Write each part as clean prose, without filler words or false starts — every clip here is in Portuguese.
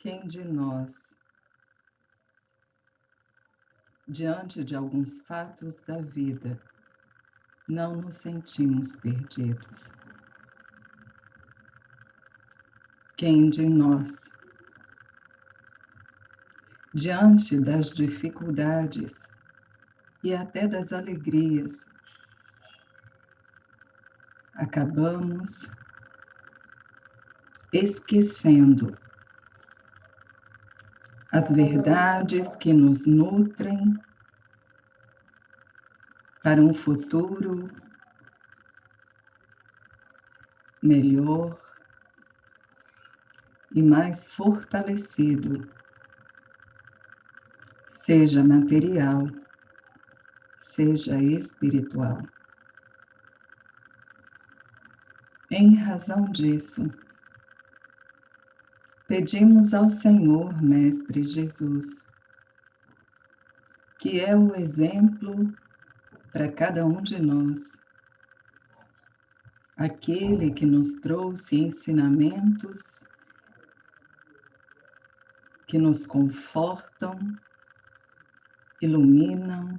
Quem de nós, diante de alguns fatos da vida, não nos sentimos perdidos? Quem de nós, diante das dificuldades e até das alegrias, acabamos esquecendo as verdades que nos nutrem para um futuro melhor e mais fortalecido, seja material, seja espiritual. Em razão disso, pedimos ao Senhor, Mestre Jesus, que é o exemplo para cada um de nós, aquele que nos trouxe ensinamentos que nos confortam, iluminam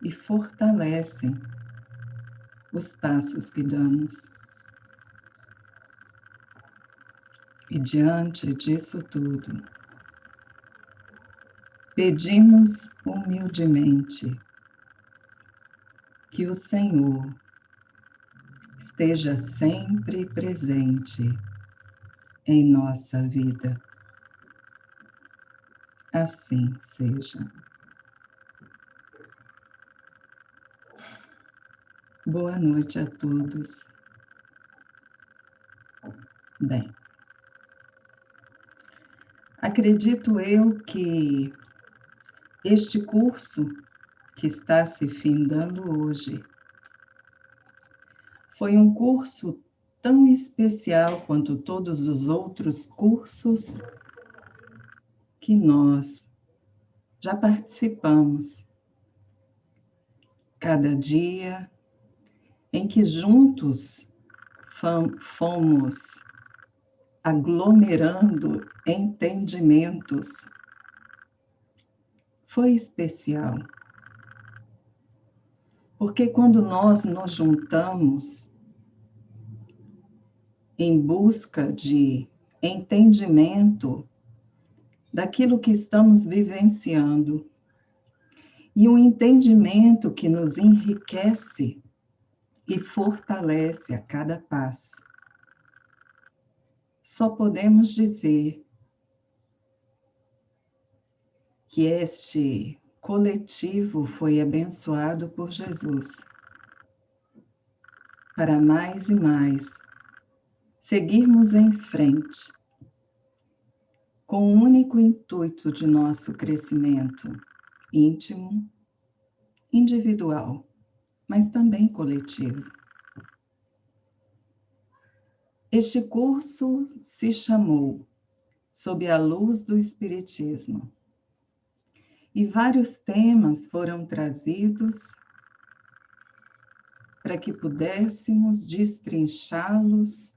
e fortalecem os passos que damos. E diante disso tudo, pedimos humildemente que o Senhor esteja sempre presente em nossa vida. Assim seja. Boa noite a todos. Bem, acredito eu que este curso que está se findando hoje foi um curso tão especial quanto todos os outros cursos que nós já participamos. Cada dia em que juntos fomos aglomerando entendimentos, foi especial. Porque quando nós nos juntamos em busca de entendimento daquilo que estamos vivenciando, e um entendimento que nos enriquece e fortalece a cada passo, só podemos dizer que este coletivo foi abençoado por Jesus, para mais e mais seguirmos em frente, com o único intuito de nosso crescimento íntimo, individual, mas também coletivo. Este curso se chamou Sob a Luz do Espiritismo, e vários temas foram trazidos para que pudéssemos destrinchá-los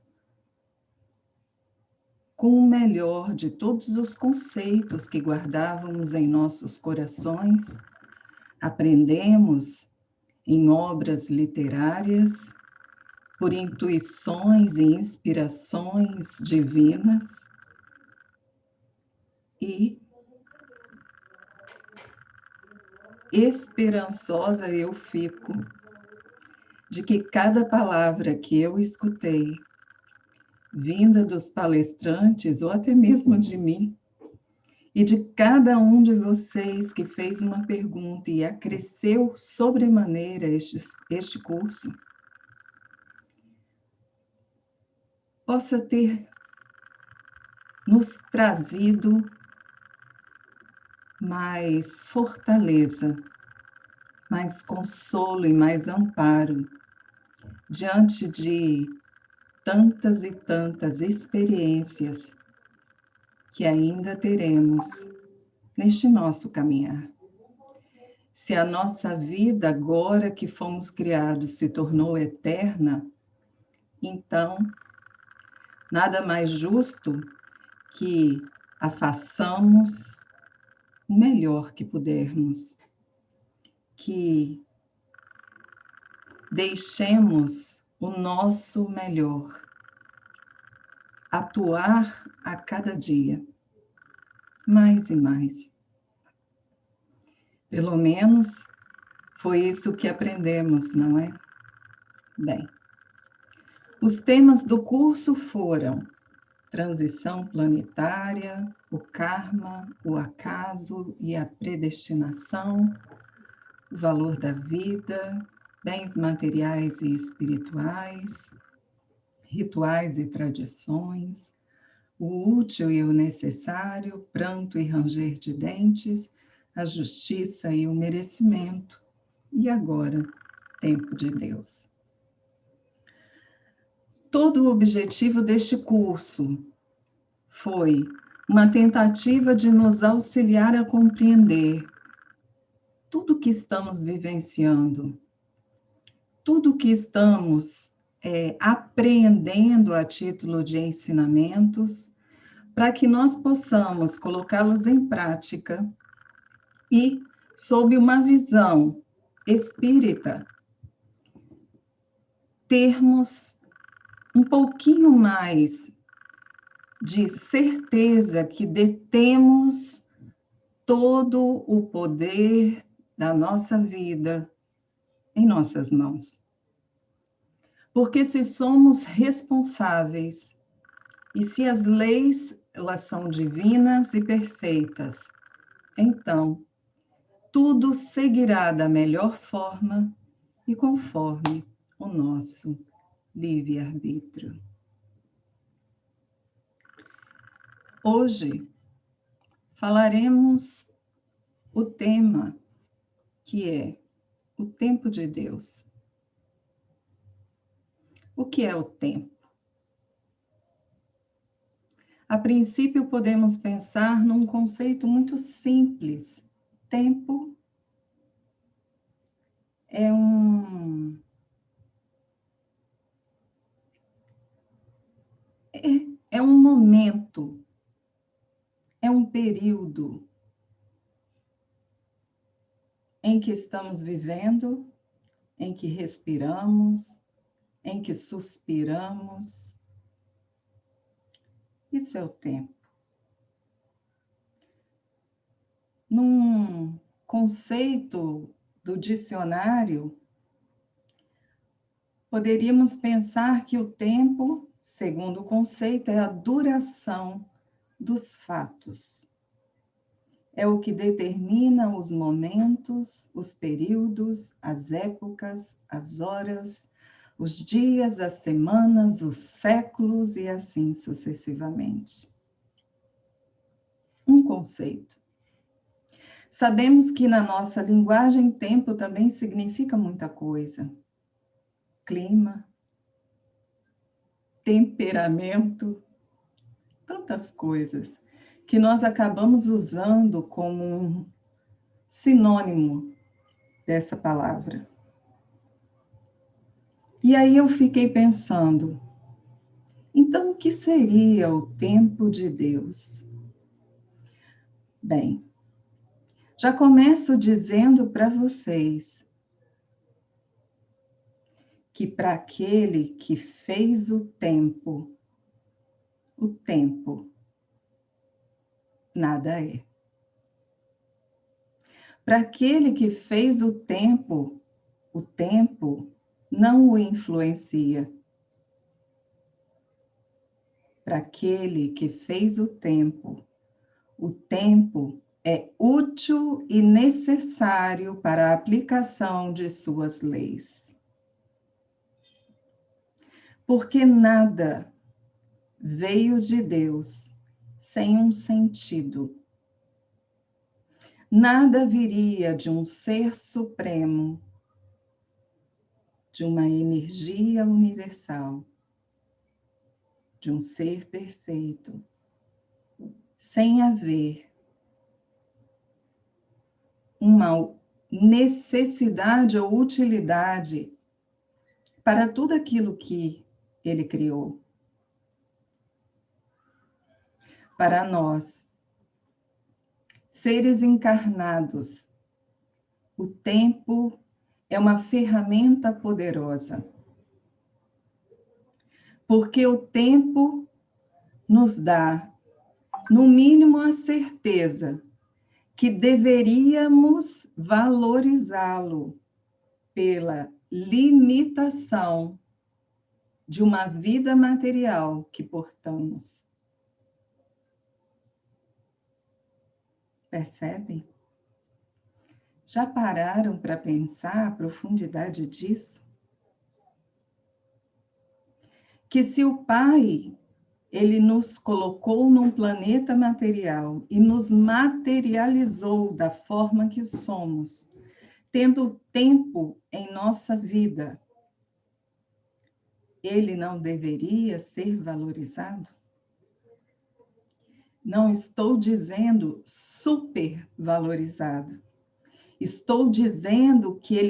com o melhor de todos os conceitos que guardávamos em nossos corações, aprendemos em obras literárias, por intuições e inspirações divinas, e esperançosa eu fico de que cada palavra que eu escutei, vinda dos palestrantes ou até mesmo de mim, e de cada um de vocês que fez uma pergunta e acresceu sobremaneira este curso, possa ter nos trazido mais fortaleza, mais consolo e mais amparo diante de tantas e tantas experiências que ainda teremos neste nosso caminhar. Se a nossa vida, agora que fomos criados, se tornou eterna, então, nada mais justo que façamos o melhor que pudermos, que deixemos o nosso melhor atuar a cada dia, mais e mais. Pelo menos foi isso que aprendemos, não é? Bem, os temas do curso foram transição planetária, o karma, o acaso e a predestinação, o valor da vida, bens materiais e espirituais, rituais e tradições, o útil e o necessário, pranto e ranger de dentes, a justiça e o merecimento, e agora, tempo de Deus. Todo o objetivo deste curso foi uma tentativa de nos auxiliar a compreender tudo que estamos vivenciando, tudo que estamos apreendendo a título de ensinamentos, para que nós possamos colocá-los em prática e, sob uma visão espírita, termos um pouquinho mais de certeza que detemos todo o poder da nossa vida em nossas mãos. Porque se somos responsáveis e se as leis elas são divinas e perfeitas, então tudo seguirá da melhor forma e conforme o nosso livre-arbítrio. Hoje falaremos o tema que é o tempo de Deus. O que é o tempo? A princípio, podemos pensar num conceito muito simples. Tempo é um momento, é um período em que estamos vivendo, em que respiramos, em que suspiramos. Isso é o tempo. Num conceito do dicionário, poderíamos pensar que o tempo, segundo o conceito, é a duração dos fatos. É o que determina os momentos, os períodos, as épocas, as horas, os dias, as semanas, os séculos e assim sucessivamente. Um conceito. Sabemos que na nossa linguagem tempo também significa muita coisa. Clima, temperamento, tantas coisas que nós acabamos usando como um sinônimo dessa palavra. E aí eu fiquei pensando, então o que seria o tempo de Deus? Bem, já começo dizendo para vocês que para aquele que fez o tempo nada é. Para aquele que fez o tempo não o influencia. Para aquele que fez o tempo é útil e necessário para a aplicação de suas leis. Porque nada veio de Deus sem um sentido. Nada viria de um ser supremo, de uma energia universal, de um ser perfeito, sem haver uma necessidade ou utilidade para tudo aquilo que ele criou. Para nós seres encarnados, o tempo é uma ferramenta poderosa. Porque o tempo nos dá, no mínimo, a certeza que deveríamos valorizá-lo pela limitação de uma vida material que portamos. Percebem? Já pararam para pensar a profundidade disso? Que se o Pai, ele nos colocou num planeta material e nos materializou da forma que somos, tendo tempo em nossa vida, ele não deveria ser valorizado? Não estou dizendo supervalorizado. Estou dizendo que a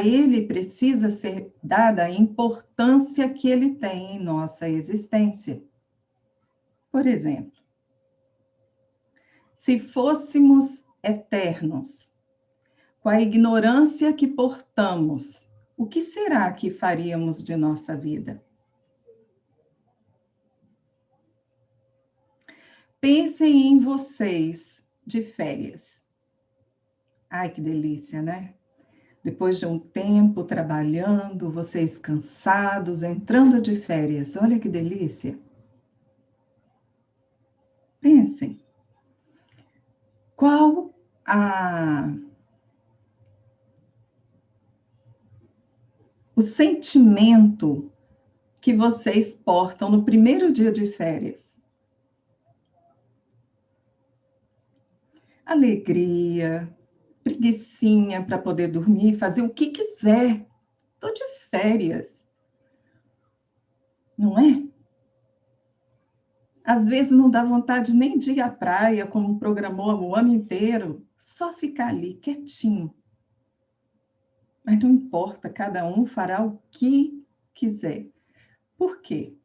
ele precisa ser dada a importância que ele tem em nossa existência. Por exemplo, se fôssemos eternos, com a ignorância que portamos, o que será que faríamos de nossa vida? Pensem em vocês de férias. Ai, que delícia, né? Depois de um tempo trabalhando, vocês cansados, entrando de férias. Olha que delícia. Pensem. Qual o sentimento que vocês portam no primeiro dia de férias? Alegria, preguicinha para poder dormir, fazer o que quiser. Estou de férias. Não é? Às vezes não dá vontade nem de ir à praia, como programou o ano inteiro, só ficar ali quietinho. Mas não importa, cada um fará o que quiser. Por quê?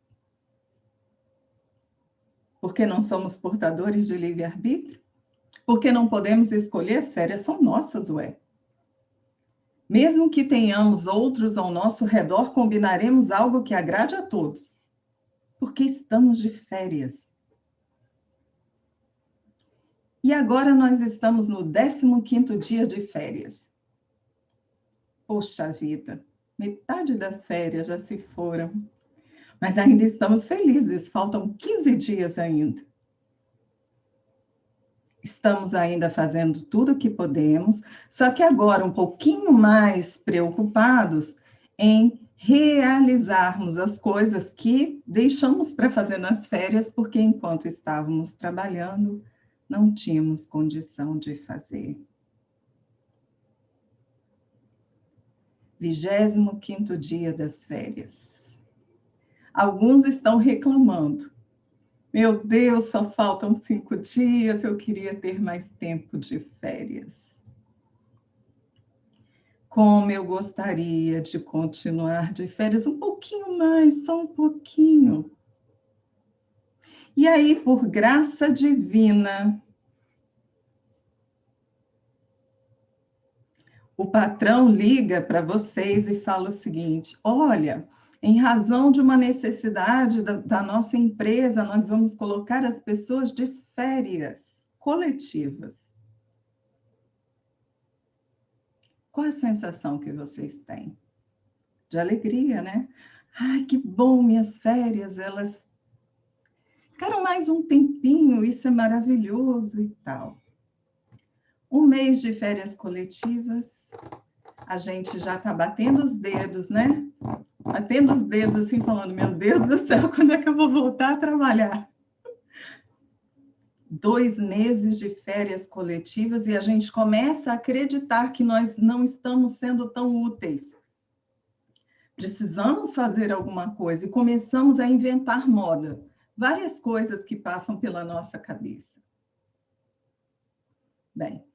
Porque não somos portadores de livre-arbítrio? Porque não podemos escolher? As férias são nossas, ué. Mesmo que tenhamos outros ao nosso redor, combinaremos algo que agrade a todos. Porque estamos de férias. E agora nós estamos no 15º dia de férias. Poxa vida, metade das férias já se foram. Mas ainda estamos felizes, faltam 15 dias ainda. Estamos ainda fazendo tudo o que podemos, só que agora um pouquinho mais preocupados em realizarmos as coisas que deixamos para fazer nas férias, porque enquanto estávamos trabalhando, não tínhamos condição de fazer. 25º dia das férias. Alguns estão reclamando. Meu Deus, só faltam 5 dias, eu queria ter mais tempo de férias. Como eu gostaria de continuar de férias um pouquinho mais, só um pouquinho. E aí, por graça divina, o patrão liga para vocês e fala o seguinte: olha, em razão de uma necessidade da nossa empresa, nós vamos colocar as pessoas de férias coletivas. Qual a sensação que vocês têm? De alegria, né? Ai, que bom, minhas férias, elas ficaram mais um tempinho, isso é maravilhoso e tal. Um mês de férias coletivas, a gente já está batendo os dedos, né? Batendo os dedos assim, falando, meu Deus do céu, quando é que eu vou voltar a trabalhar? 2 meses de férias coletivas e a gente começa a acreditar que nós não estamos sendo tão úteis. Precisamos fazer alguma coisa e começamos a inventar moda. Várias coisas que passam pela nossa cabeça. Bem,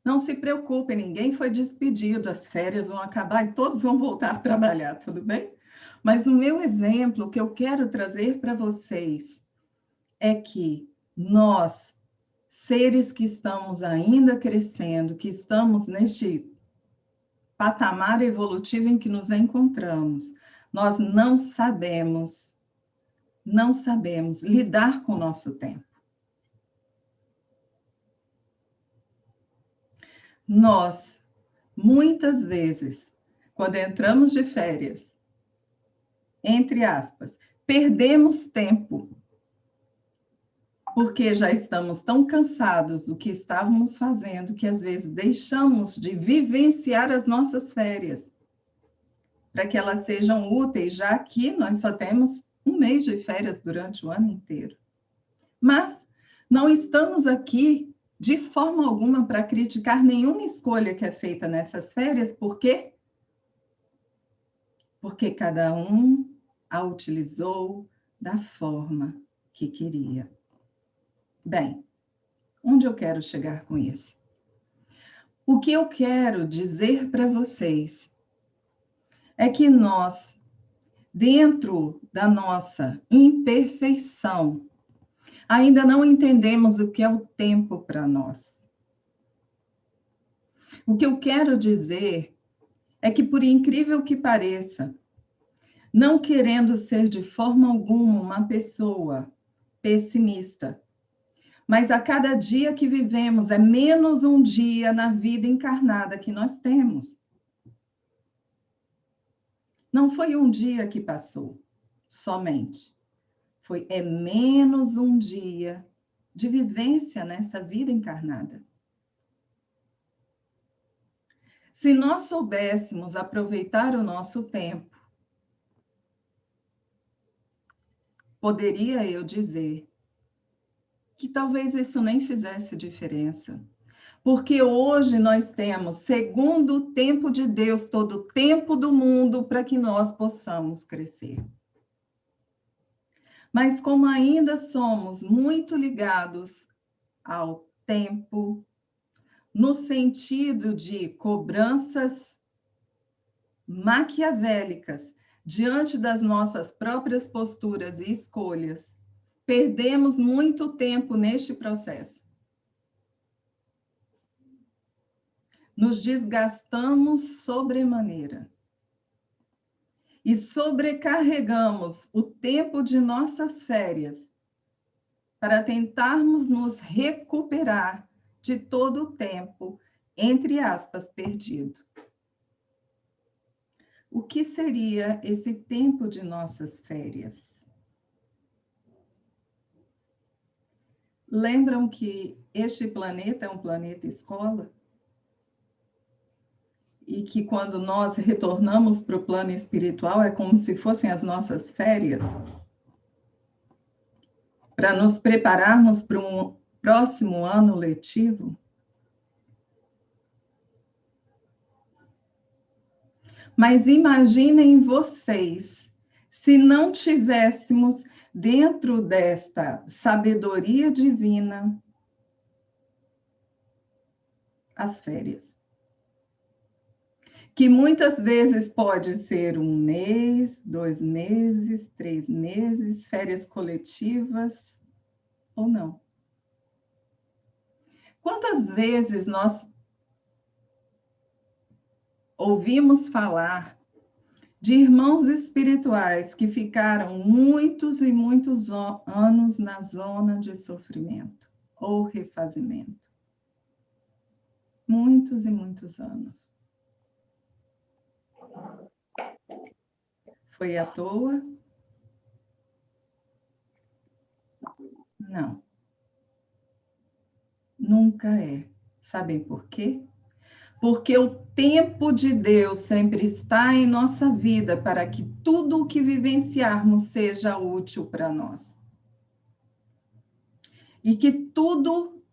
não se preocupem, ninguém foi despedido, as férias vão acabar e todos vão voltar a trabalhar, tudo bem? Mas o meu exemplo que eu quero trazer para vocês é que nós seres que estamos ainda crescendo, que estamos neste patamar evolutivo em que nos encontramos, nós não sabemos lidar com o nosso tempo. Nós, muitas vezes, quando entramos de férias, entre aspas, perdemos tempo, porque já estamos tão cansados do que estávamos fazendo, que às vezes deixamos de vivenciar as nossas férias, para que elas sejam úteis, já que nós só temos um mês de férias durante o ano inteiro. Mas não estamos aqui de forma alguma para criticar nenhuma escolha que é feita nessas férias, por quê? Porque cada um a utilizou da forma que queria. Bem, onde eu quero chegar com isso? O que eu quero dizer para vocês é que nós, dentro da nossa imperfeição, ainda não entendemos o que é o tempo para nós. O que eu quero dizer é que, por incrível que pareça, não querendo ser de forma alguma uma pessoa pessimista, mas a cada dia que vivemos é menos um dia na vida encarnada que nós temos. Não foi um dia que passou, somente. É menos um dia de vivência nessa vida encarnada. Se nós soubéssemos aproveitar o nosso tempo, poderia eu dizer que talvez isso nem fizesse diferença. Porque hoje nós temos, segundo o tempo de Deus, todo o tempo do mundo para que nós possamos crescer. Mas como ainda somos muito ligados ao tempo, no sentido de cobranças maquiavélicas diante das nossas próprias posturas e escolhas, perdemos muito tempo neste processo. Nos desgastamos sobremaneira e sobrecarregamos o tempo de nossas férias para tentarmos nos recuperar de todo o tempo, entre aspas, perdido. O que seria esse tempo de nossas férias? Lembram que este planeta é um planeta escola? E que quando nós retornamos para o plano espiritual é como se fossem as nossas férias? Para nos prepararmos para um próximo ano letivo? Mas imaginem vocês, se não tivéssemos dentro desta sabedoria divina as férias. Que muitas vezes pode ser 1 mês, 2 meses, 3 meses, férias coletivas ou não. Quantas vezes nós ouvimos falar de irmãos espirituais que ficaram muitos e muitos anos na zona de sofrimento ou refazimento? Muitos e muitos anos. Foi à toa? Não. Nunca é. Sabem por quê? Porque o tempo de Deus sempre está em nossa vida para que tudo o que vivenciarmos seja útil para nós. E que tudo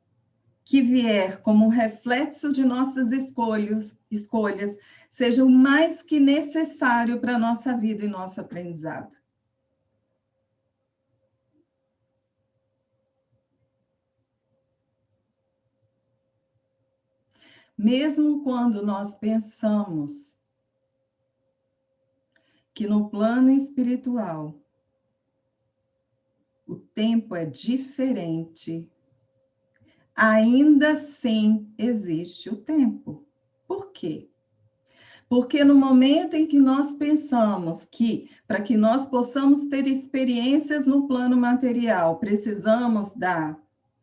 que vier como reflexo de nossas escolhas seja o mais que necessário para a nossa vida e nosso aprendizado. Mesmo quando nós pensamos que no plano espiritual o tempo é diferente, ainda assim existe o tempo. Por quê? Porque no momento em que nós pensamos que, para que nós possamos ter experiências no plano material, precisamos da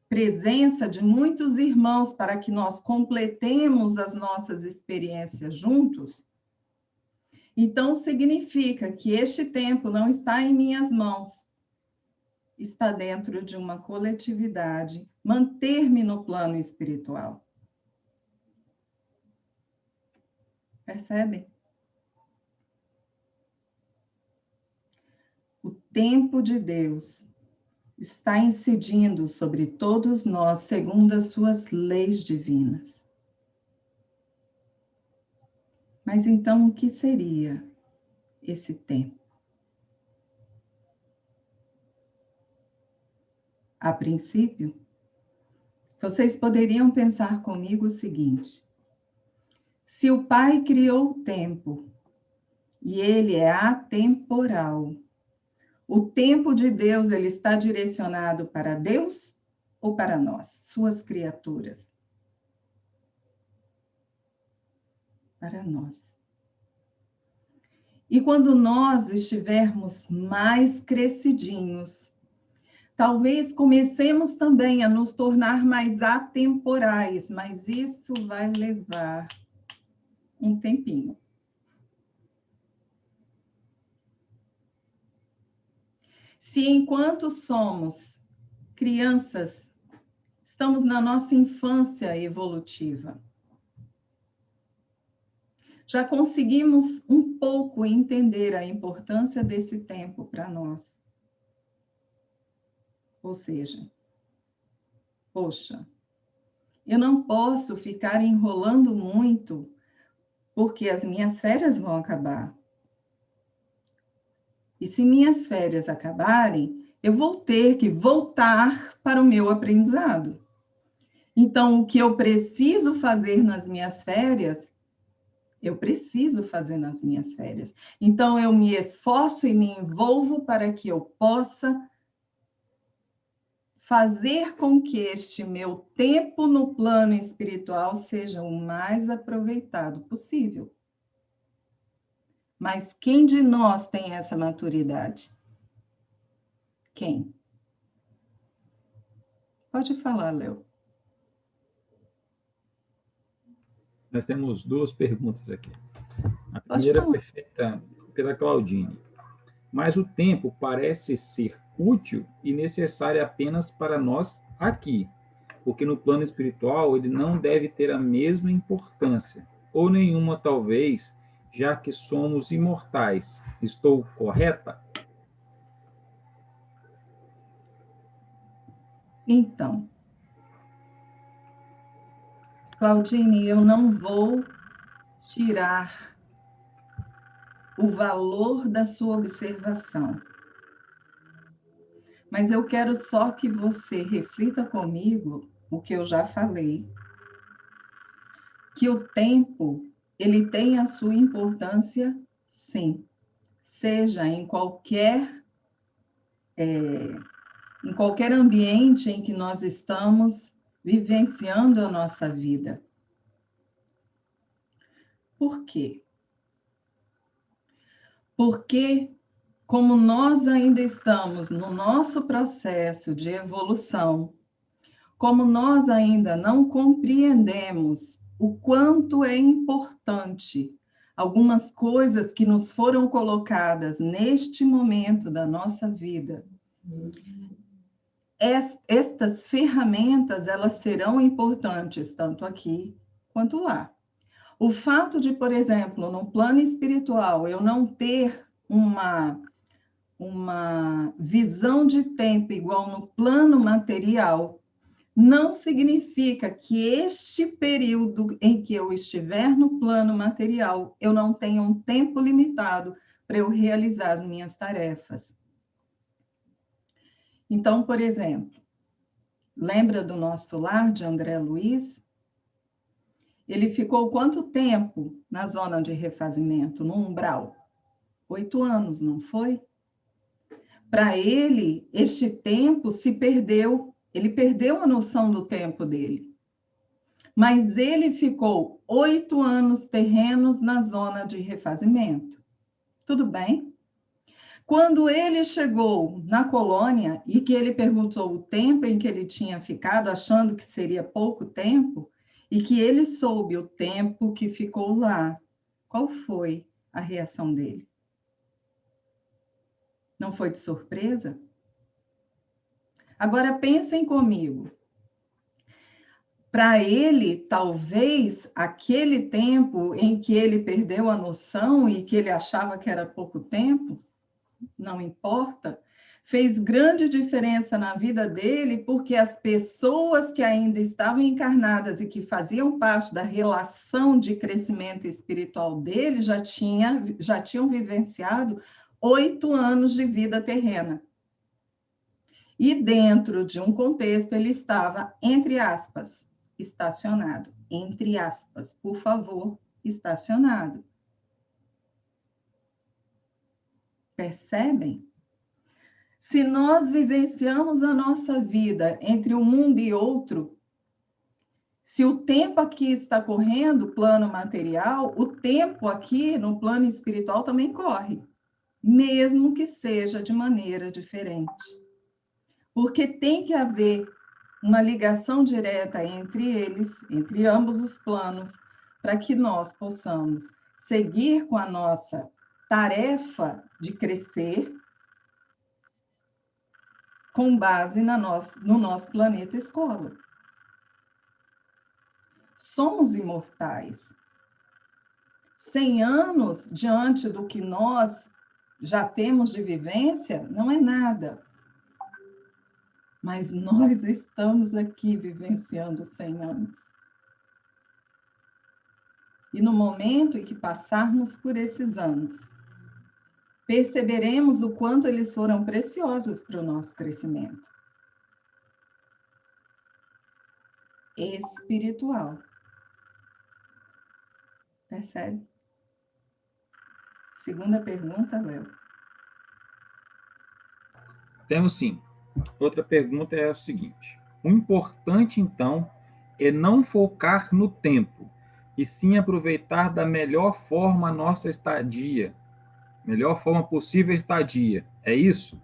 presença de muitos irmãos para que nós completemos as nossas experiências juntos, então significa que este tempo não está em minhas mãos, está dentro de uma coletividade, manter-me no plano espiritual. Percebe? O tempo de Deus está incidindo sobre todos nós segundo as suas leis divinas. Mas então, o que seria esse tempo? A princípio, vocês poderiam pensar comigo o seguinte: se o Pai criou o tempo e ele é atemporal, o tempo de Deus ele está direcionado para Deus ou para nós, suas criaturas? Para nós. E quando nós estivermos mais crescidinhos, talvez comecemos também a nos tornar mais atemporais, mas isso vai levar um tempinho. Se enquanto somos crianças, estamos na nossa infância evolutiva, já conseguimos um pouco entender a importância desse tempo para nós. Ou seja, poxa, eu não posso ficar enrolando muito, porque as minhas férias vão acabar. E se minhas férias acabarem, eu vou ter que voltar para o meu aprendizado. Então, o que eu preciso fazer nas minhas férias, eu preciso fazer nas minhas férias. Então, eu me esforço e me envolvo para que eu possa fazer com que este meu tempo no plano espiritual seja o mais aproveitado possível. Mas quem de nós tem essa maturidade? Quem? Pode falar, Léo. Nós temos duas perguntas aqui. A primeira é feita pela Claudine. Mas o tempo parece ser útil e necessário apenas para nós aqui, porque no plano espiritual ele não deve ter a mesma importância, ou nenhuma talvez, já que somos imortais. Estou correta? Então, Claudine, eu não vou tirar o valor da sua observação, mas eu quero só que você reflita comigo o que eu já falei, que o tempo, ele tem a sua importância, sim, seja em qualquer ambiente em que nós estamos vivenciando a nossa vida. Por quê? Porque, como nós ainda estamos no nosso processo de evolução, como nós ainda não compreendemos o quanto é importante algumas coisas que nos foram colocadas neste momento da nossa vida, estas ferramentas, elas serão importantes tanto aqui quanto lá. O fato de, por exemplo, no plano espiritual, eu não ter uma visão de tempo igual no plano material, não significa que este período em que eu estiver no plano material, eu não tenha um tempo limitado para eu realizar as minhas tarefas. Então, por exemplo, lembra do nosso lar de André Luiz? Ele ficou quanto tempo na zona de refazimento, no umbral? 8 anos, não foi? Para ele, este tempo se perdeu. Ele perdeu a noção do tempo dele. Mas ele ficou 8 anos terrenos na zona de refazimento. Tudo bem? Quando ele chegou na colônia e que ele perguntou o tempo em que ele tinha ficado, achando que seria pouco tempo, e que ele soube o tempo que ficou lá, qual foi a reação dele? Não foi de surpresa? Agora pensem comigo. Para ele, talvez aquele tempo em que ele perdeu a noção e que ele achava que era pouco tempo, não importa, fez grande diferença na vida dele, porque as pessoas que ainda estavam encarnadas e que faziam parte da relação de crescimento espiritual dele já tinham vivenciado 8 anos de vida terrena. E dentro de um contexto, ele estava, entre aspas, estacionado. Entre aspas, por favor, estacionado. Percebem? Se nós vivenciamos a nossa vida entre um mundo e outro, se o tempo aqui está correndo, plano material, o tempo aqui no plano espiritual também corre, mesmo que seja de maneira diferente. Porque tem que haver uma ligação direta entre eles, entre ambos os planos, para que nós possamos seguir com a nossa tarefa de crescer com base no nosso planeta escola. Somos imortais. 100 anos diante do que nós já temos de vivência não é nada. Mas nós estamos aqui vivenciando 100 anos. E no momento em que passarmos por esses anos, perceberemos o quanto eles foram preciosos para o nosso crescimento espiritual. Percebe? Segunda pergunta, Léo. Temos sim. Outra pergunta é a seguinte: o importante, então, é não focar no tempo, e sim aproveitar da melhor forma a nossa estadia, melhor forma possível a estadia. É isso?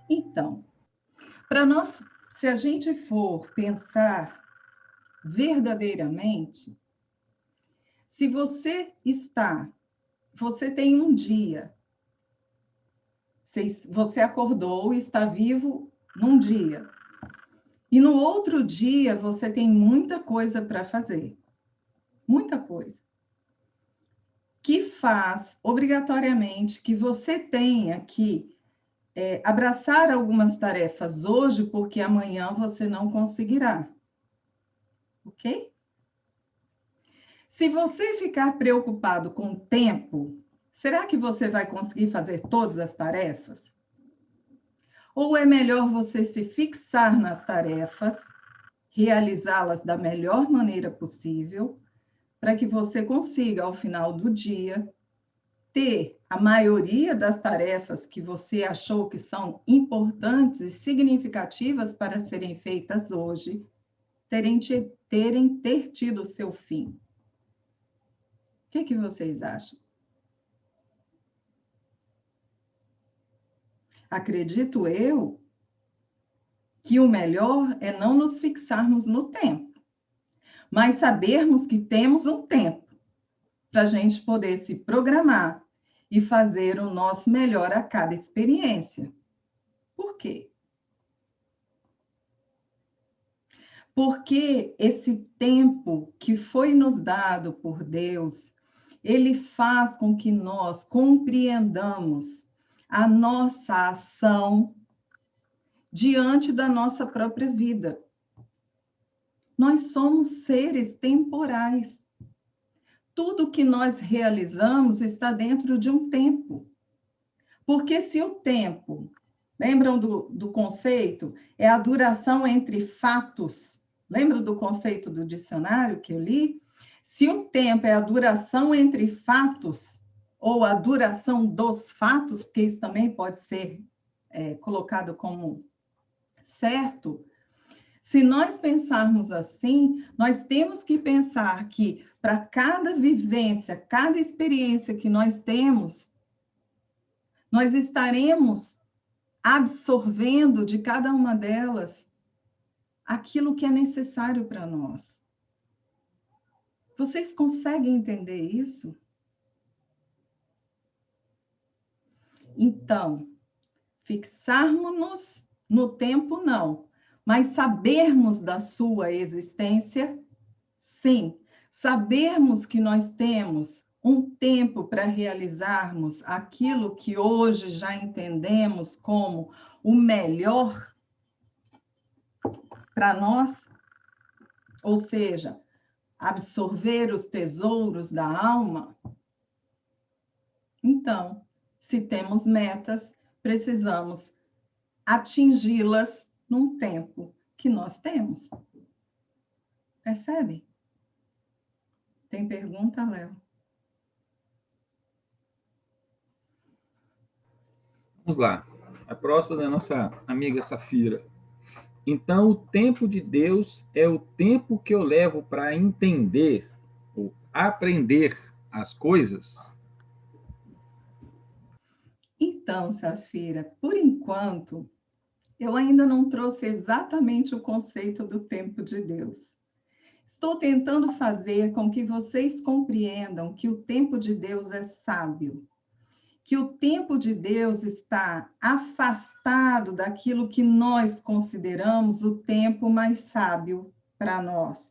Então, para nós, se a gente for pensar verdadeiramente, se você tem um dia, você acordou e está vivo num dia, e no outro dia você tem muita coisa para fazer, muita coisa, que faz obrigatoriamente que você tenha que abraçar algumas tarefas hoje, porque amanhã você não conseguirá. Ok? Se você ficar preocupado com o tempo, será que você vai conseguir fazer todas as tarefas? Ou é melhor você se fixar nas tarefas, realizá-las da melhor maneira possível, para que você consiga, ao final do dia, ter a maioria das tarefas que você achou que são importantes e significativas para serem feitas hoje, ter tido o seu fim. O que vocês acham? Acredito eu que o melhor é não nos fixarmos no tempo, mas sabermos que temos um tempo para a gente poder se programar e fazer o nosso melhor a cada experiência. Por quê? Porque esse tempo que foi nos dado por Deus, ele faz com que nós compreendamos a nossa ação diante da nossa própria vida. Nós somos seres temporais. Tudo que nós realizamos está dentro de um tempo. Porque se o tempo, lembram do conceito? É a duração entre fatos. Lembram do conceito do dicionário que eu li? Se o tempo é a duração entre fatos, ou a duração dos fatos, porque isso também pode ser colocado como certo. Se nós pensarmos assim, nós temos que pensar que para cada vivência, cada experiência que nós temos, nós estaremos absorvendo de cada uma delas aquilo que é necessário para nós. Vocês conseguem entender isso? Então, fixarmos-nos no tempo, não. Mas sabermos da sua existência, sim. Sabermos que nós temos um tempo para realizarmos aquilo que hoje já entendemos como o melhor para nós, ou seja, absorver os tesouros da alma. Então, se temos metas, precisamos atingi-las num tempo que nós temos. Percebe? Tem pergunta, Léo? Vamos lá. A próxima da nossa amiga Safira. Então, o tempo de Deus é o tempo que eu levo para entender ou aprender as coisas? Então, Safira, por enquanto, eu ainda não trouxe exatamente o conceito do tempo de Deus. Estou tentando fazer com que vocês compreendam que o tempo de Deus é sábio, que o tempo de Deus está afastado daquilo que nós consideramos o tempo mais sábio para nós.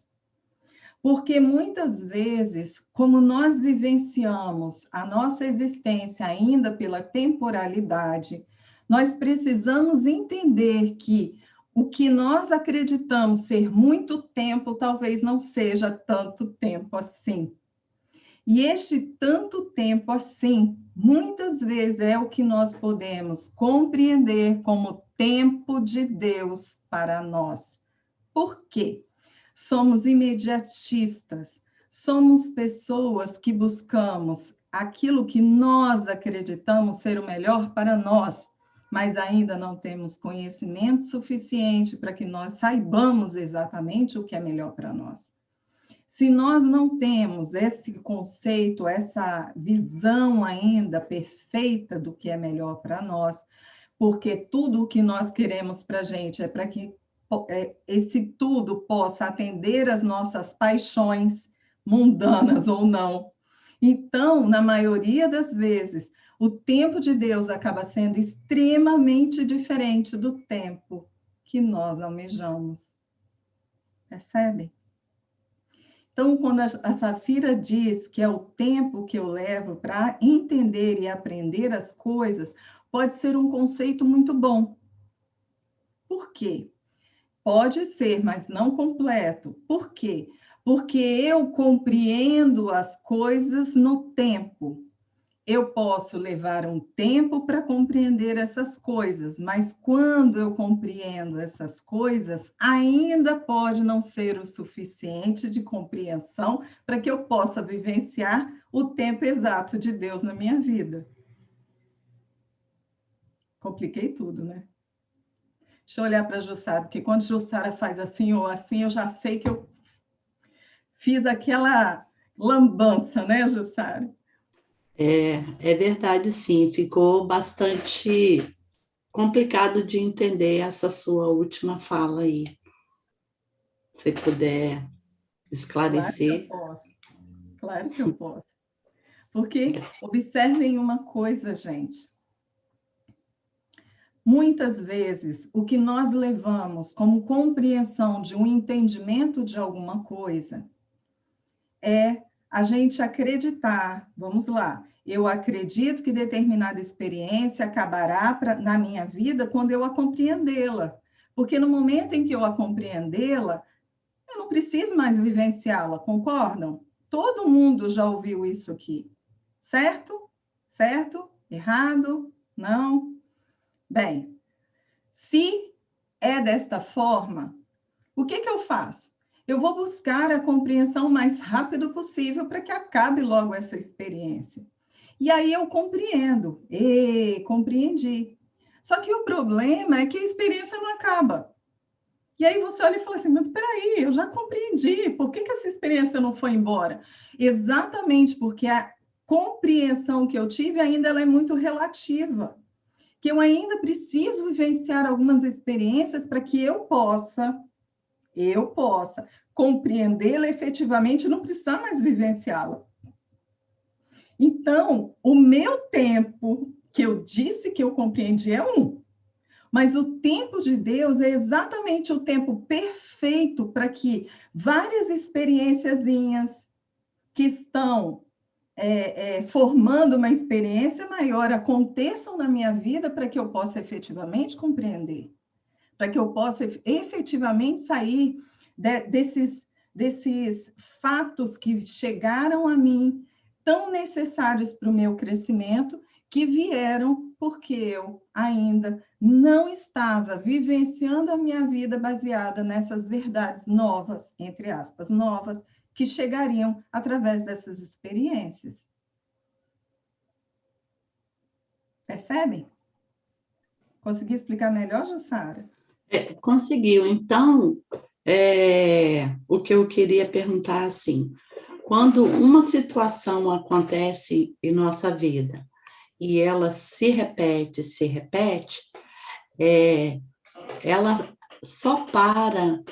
Porque muitas vezes, como nós vivenciamos a nossa existência ainda pela temporalidade, nós precisamos entender que o que nós acreditamos ser muito tempo, talvez não seja tanto tempo assim. E este tanto tempo assim, muitas vezes é o que nós podemos compreender como tempo de Deus para nós. Por quê? Somos imediatistas, somos pessoas que buscamos aquilo que nós acreditamos ser o melhor para nós, mas ainda não temos conhecimento suficiente para que nós saibamos exatamente o que é melhor para nós. Se nós não temos esse conceito, essa visão ainda perfeita do que é melhor para nós, porque tudo o que nós queremos para a gente é para que esse tudo possa atender às nossas paixões, mundanas ou não. Então, na maioria das vezes, o tempo de Deus acaba sendo extremamente diferente do tempo que nós almejamos. Percebe? Então, quando a Safira diz que é o tempo que eu levo para entender e aprender as coisas, pode ser um conceito muito bom. Por quê? Pode ser, mas não completo. Por quê? Porque eu compreendo as coisas no tempo. Eu posso levar um tempo para compreender essas coisas, mas quando eu compreendo essas coisas, ainda pode não ser o suficiente de compreensão para que eu possa vivenciar o tempo exato de Deus na minha vida. Compliquei tudo, né? Deixa eu olhar para a Jussara, porque quando a Jussara faz assim ou assim, eu já sei que eu fiz aquela lambança, né, Jussara? É verdade, sim. Ficou bastante complicado de entender essa sua última fala aí. Se puder esclarecer. Claro que eu posso. Claro que eu posso. Porque observem uma coisa, gente. Muitas vezes, o que nós levamos como compreensão de um entendimento de alguma coisa é a gente acreditar, vamos lá, eu acredito que determinada experiência acabará na minha vida quando eu a compreendê-la. Porque no momento em que eu a compreendê-la, eu não preciso mais vivenciá-la, concordam? Todo mundo já ouviu isso aqui, certo? Certo? Errado? Não? Bem, se é desta forma, o que eu faço? Eu vou buscar a compreensão o mais rápido possível para que acabe logo essa experiência. E aí eu compreendo. Compreendi. Só que o problema é que a experiência não acaba. E aí você olha e fala assim, mas espera aí, eu já compreendi, por que essa experiência não foi embora? Exatamente porque a compreensão que eu tive ainda ela é muito relativa, que eu ainda preciso vivenciar algumas experiências para que eu possa compreendê-la efetivamente e não precisar mais vivenciá-la. Então, o meu tempo que eu disse que eu compreendi é um, mas o tempo de Deus é exatamente o tempo perfeito para que várias experienciazinhas que estão formando uma experiência maior aconteçam na minha vida para que eu possa efetivamente compreender, para que eu possa efetivamente sair desses fatos que chegaram a mim, tão necessários para o meu crescimento, que vieram porque eu ainda não estava vivenciando a minha vida baseada nessas verdades novas, entre aspas, novas, que chegariam através dessas experiências. Percebem? Consegui explicar melhor, Jussara? Conseguiu. Então, o que eu queria perguntar assim, quando uma situação acontece em nossa vida e ela se repete, ela só para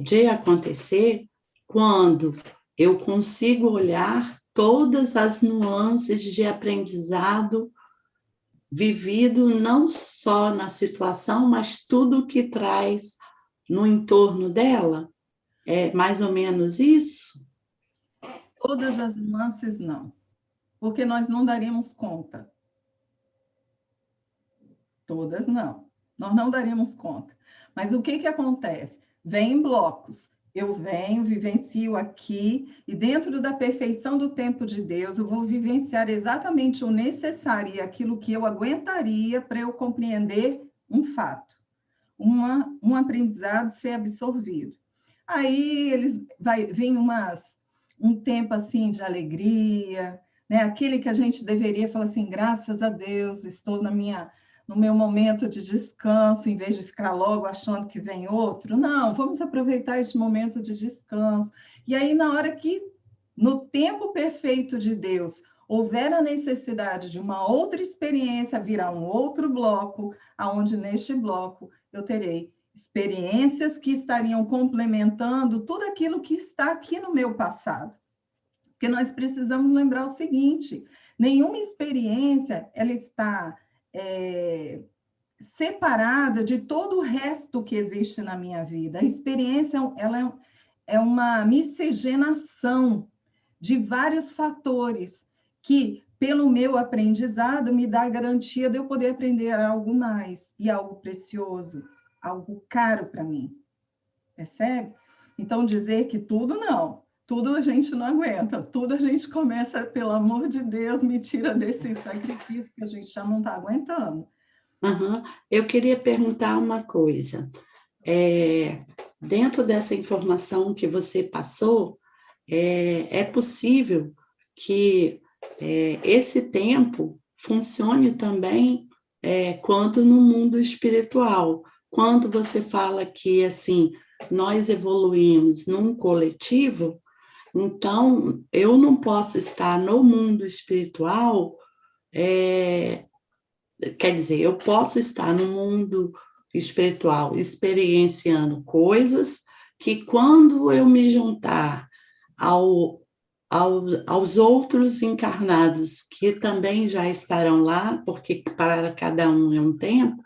de acontecer quando eu consigo olhar todas as nuances de aprendizado vivido não só na situação, mas tudo que traz no entorno dela. É mais ou menos isso? Todas as nuances, não. Porque nós não daríamos conta. Todas, não. Nós não daríamos conta. Mas o que acontece? Vem em blocos. Eu venho, vivencio aqui, e dentro da perfeição do tempo de Deus, eu vou vivenciar exatamente o necessário e aquilo que eu aguentaria para eu compreender um fato, um aprendizado ser absorvido. Aí vem um tempo assim de alegria, né? Aquele que a gente deveria falar assim, graças a Deus, estou no meu momento de descanso, em vez de ficar logo achando que vem outro. Não, vamos aproveitar esse momento de descanso. E aí, na hora que, no tempo perfeito de Deus, houver a necessidade de uma outra experiência, virá um outro bloco, aonde neste bloco eu terei experiências que estariam complementando tudo aquilo que está aqui no meu passado. Porque nós precisamos lembrar o seguinte, nenhuma experiência ela está separada de todo o resto que existe na minha vida. A experiência ela é uma miscigenação de vários fatores que, pelo meu aprendizado, me dá a garantia de eu poder aprender algo mais e algo precioso, algo caro para mim. Percebe? Então, dizer que tudo não. Tudo a gente não aguenta. Tudo a gente começa, pelo amor de Deus, me tira desse sacrifício que a gente já não está aguentando. Uhum. Eu queria perguntar uma coisa. Dentro dessa informação que você passou, é possível que esse tempo funcione também quanto no mundo espiritual. Quando você fala que assim nós evoluímos num coletivo, então eu não posso estar no mundo espiritual, quer dizer, eu posso estar no mundo espiritual experienciando coisas que quando eu me juntar aos outros encarnados que também já estarão lá, porque para cada um é um tempo,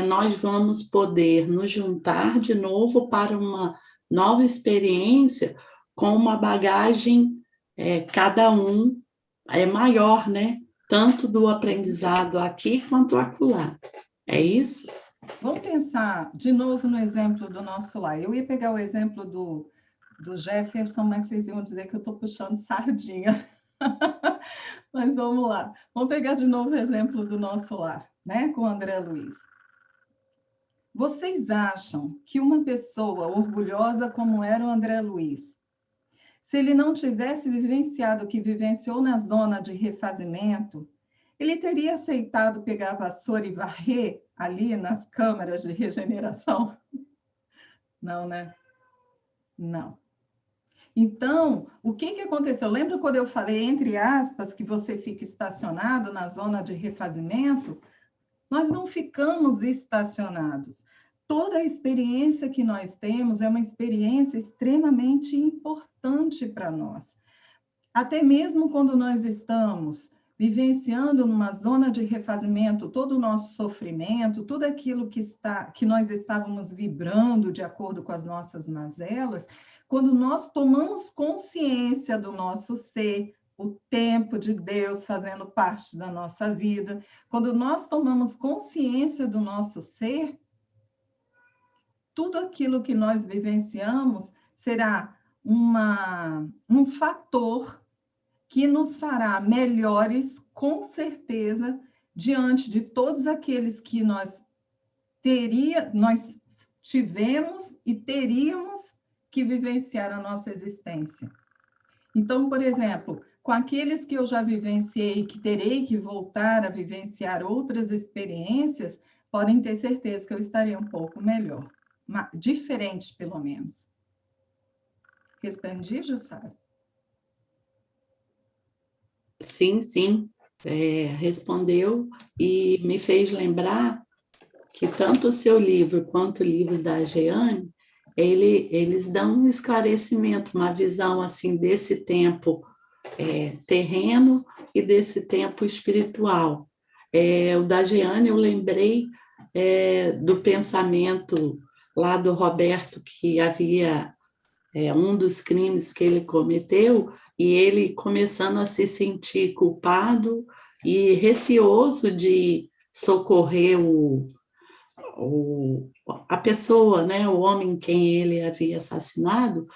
nós vamos poder nos juntar de novo para uma nova experiência com uma bagagem, cada um é maior, né? Tanto do aprendizado aqui quanto acolá. É isso? Vamos pensar de novo no exemplo do nosso lar. Eu ia pegar o exemplo do Jefferson, mas vocês iam dizer que eu estou puxando sardinha. Mas vamos lá. Vamos pegar de novo o exemplo do nosso lar, né? Com o André Luiz. Vocês acham que uma pessoa orgulhosa como era o André Luiz, se ele não tivesse vivenciado o que vivenciou na zona de refazimento, Ele teria aceitado pegar a vassoura e varrer ali nas câmaras de regeneração? Não, né? Não. Então, o que aconteceu? Lembra quando eu falei, entre aspas, que você fica estacionado na zona de refazimento? Nós não ficamos estacionados. Toda a experiência que nós temos é uma experiência extremamente importante para nós. Até mesmo quando nós estamos vivenciando numa zona de refazimento todo o nosso sofrimento, tudo aquilo que nós estávamos vibrando de acordo com as nossas mazelas, quando nós tomamos consciência do nosso ser, o tempo de Deus fazendo parte da nossa vida, quando nós tomamos consciência do nosso ser, tudo aquilo que nós vivenciamos será um fator que nos fará melhores, com certeza, diante de todos aqueles que nós tivemos e teríamos que vivenciar a nossa existência. Então, por exemplo, com aqueles que eu já vivenciei, que terei que voltar a vivenciar outras experiências, podem ter certeza que eu estarei um pouco melhor, diferente, pelo menos. Respondi, Jussara? Sim, sim, respondeu e me fez lembrar que tanto o seu livro quanto o livro da Jeane, eles dão um esclarecimento, uma visão assim desse tempo terreno e desse tempo espiritual. O da Jeane eu lembrei do pensamento lá do Roberto, que havia um dos crimes que ele cometeu, e ele começando a se sentir culpado e receoso de socorrer a pessoa, né, o homem quem ele havia assassinado,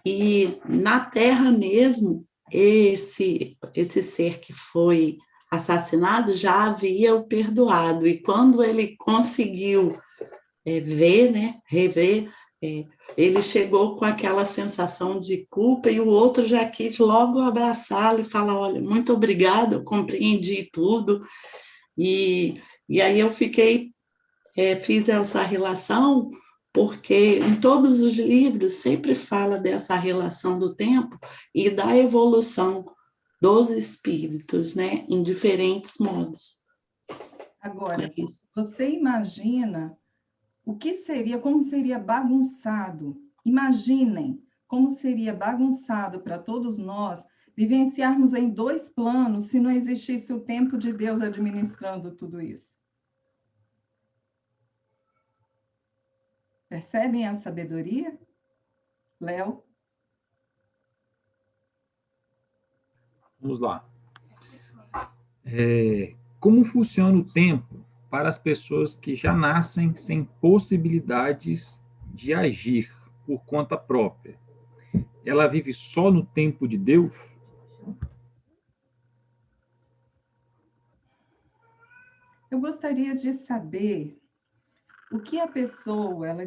e na terra mesmo, esse ser que foi assassinado já havia o perdoado, e quando ele conseguiu ver, né, rever, ele chegou com aquela sensação de culpa e o outro já quis logo abraçá-lo e falar, olha, muito obrigada, eu compreendi tudo. E aí eu fiz essa relação, porque em todos os livros sempre fala dessa relação do tempo e da evolução dos espíritos, né, em diferentes modos. Agora, você imagina como seria bagunçado? Imaginem como seria bagunçado para todos nós vivenciarmos em 2 planos se não existisse o tempo de Deus administrando tudo isso. Percebem a sabedoria? Léo? Vamos lá. Como funciona o tempo para as pessoas que já nascem sem possibilidades de agir por conta própria? Ela vive só no tempo de Deus? Eu gostaria de saber o que a pessoa ela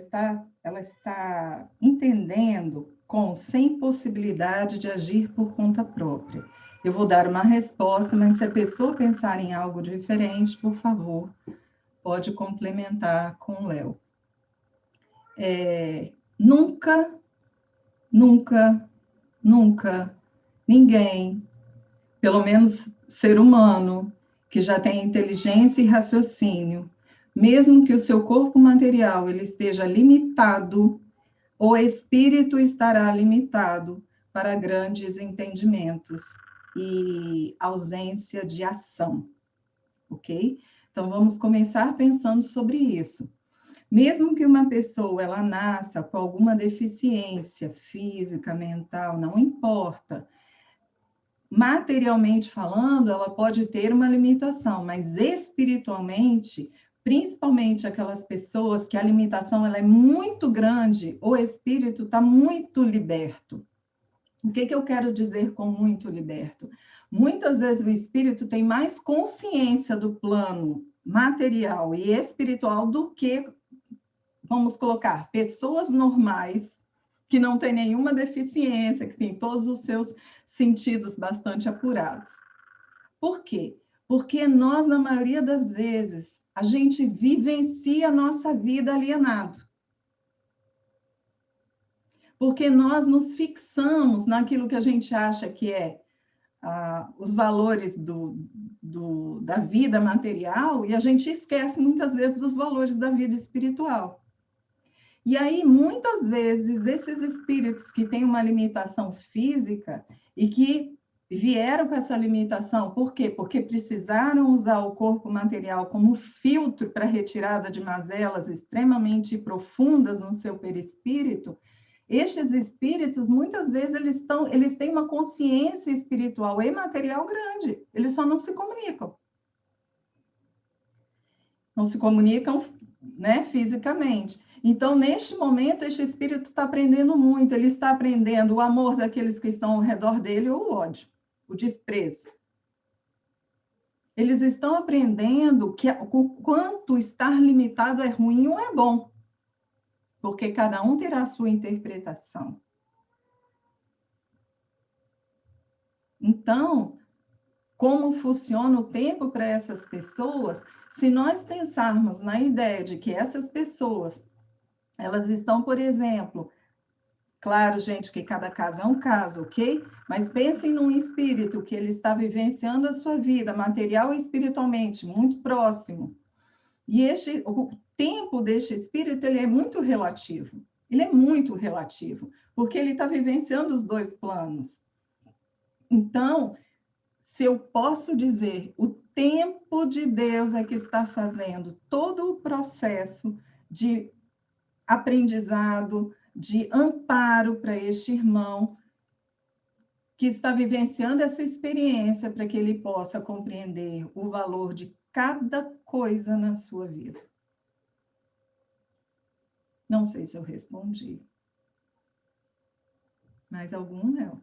está entendendo com sem possibilidade de agir por conta própria. Eu vou dar uma resposta, mas se a pessoa pensar em algo diferente, por favor, pode complementar com o Léo. Nunca ninguém, pelo menos ser humano, que já tem inteligência e raciocínio, mesmo que o seu corpo material ele esteja limitado, o espírito estará limitado para grandes entendimentos e ausência de ação, ok? Então, vamos começar pensando sobre isso. Mesmo que uma pessoa ela nasça com alguma deficiência física, mental, não importa, materialmente falando, ela pode ter uma limitação, mas espiritualmente, principalmente aquelas pessoas que a limitação ela é muito grande, o espírito está muito liberto. O que eu quero dizer com muito liberto? Muitas vezes o espírito tem mais consciência do plano material e espiritual do que, vamos colocar, pessoas normais que não têm nenhuma deficiência, que têm todos os seus sentidos bastante apurados. Por quê? Porque nós, na maioria das vezes, a gente vivencia a nossa vida alienado. Porque nós nos fixamos naquilo que a gente acha que é os valores da vida material, e a gente esquece muitas vezes dos valores da vida espiritual. E aí, muitas vezes, esses espíritos que têm uma limitação física e que vieram com essa limitação, por quê? Porque precisaram usar o corpo material como filtro para retirada de mazelas extremamente profundas no seu perispírito. Estes espíritos, muitas vezes, eles têm uma consciência espiritual e material grande, eles só não se comunicam. Não se comunicam, né, fisicamente. Então, neste momento, este espírito está aprendendo muito, ele está aprendendo o amor daqueles que estão ao redor dele ou o ódio, o desprezo. Eles estão aprendendo o quanto estar limitado é ruim ou é bom, porque cada um terá a sua interpretação. Então, como funciona o tempo para essas pessoas? Se nós pensarmos na ideia de que essas pessoas, elas estão, por exemplo, claro, gente, que cada caso é um caso, ok? Mas pensem num espírito que ele está vivenciando a sua vida, material e espiritualmente, muito próximo. E o tempo deste espírito, ele é muito relativo. Ele é muito relativo, porque ele está vivenciando os dois planos. Então, se eu posso dizer, o tempo de Deus é que está fazendo todo o processo de aprendizado, de amparo para este irmão que está vivenciando essa experiência para que ele possa compreender o valor de cada coisa na sua vida. Não sei se eu respondi. Mais algum, Léo?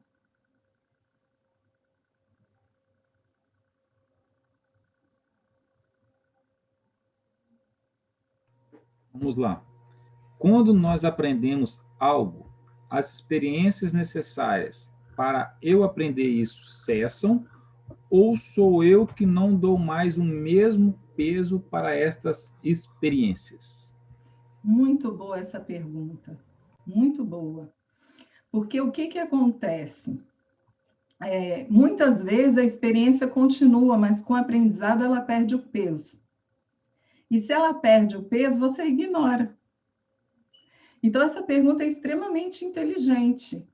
Vamos lá. Quando nós aprendemos algo, as experiências necessárias para eu aprender isso cessam, ou sou eu que não dou mais o mesmo peso para estas experiências? Muito boa essa pergunta. Muito boa. Porque o que acontece? Muitas vezes a experiência continua, mas com o aprendizado ela perde o peso. E se ela perde o peso, você ignora. Então, essa pergunta é extremamente inteligente.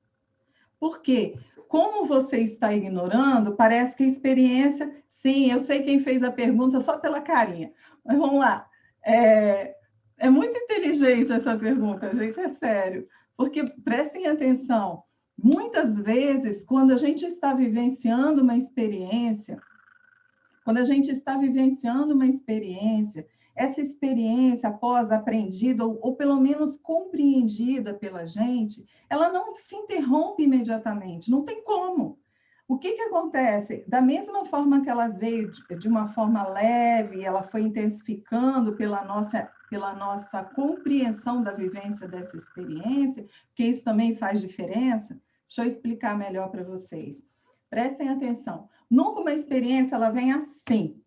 Por quê? Como você está ignorando, parece que a experiência... Sim, eu sei quem fez a pergunta só pela carinha. Mas vamos lá. É muito inteligente essa pergunta, gente, é sério. Porque, prestem atenção, muitas vezes, quando a gente está vivenciando uma experiência, essa experiência, após aprendida, ou pelo menos compreendida pela gente, ela não se interrompe imediatamente, não tem como. O que acontece? Da mesma forma que ela veio de uma forma leve, ela foi intensificando pela nossa compreensão da vivência dessa experiência, que isso também faz diferença. Deixa eu explicar melhor para vocês. Prestem atenção. Nunca uma experiência ela vem assim,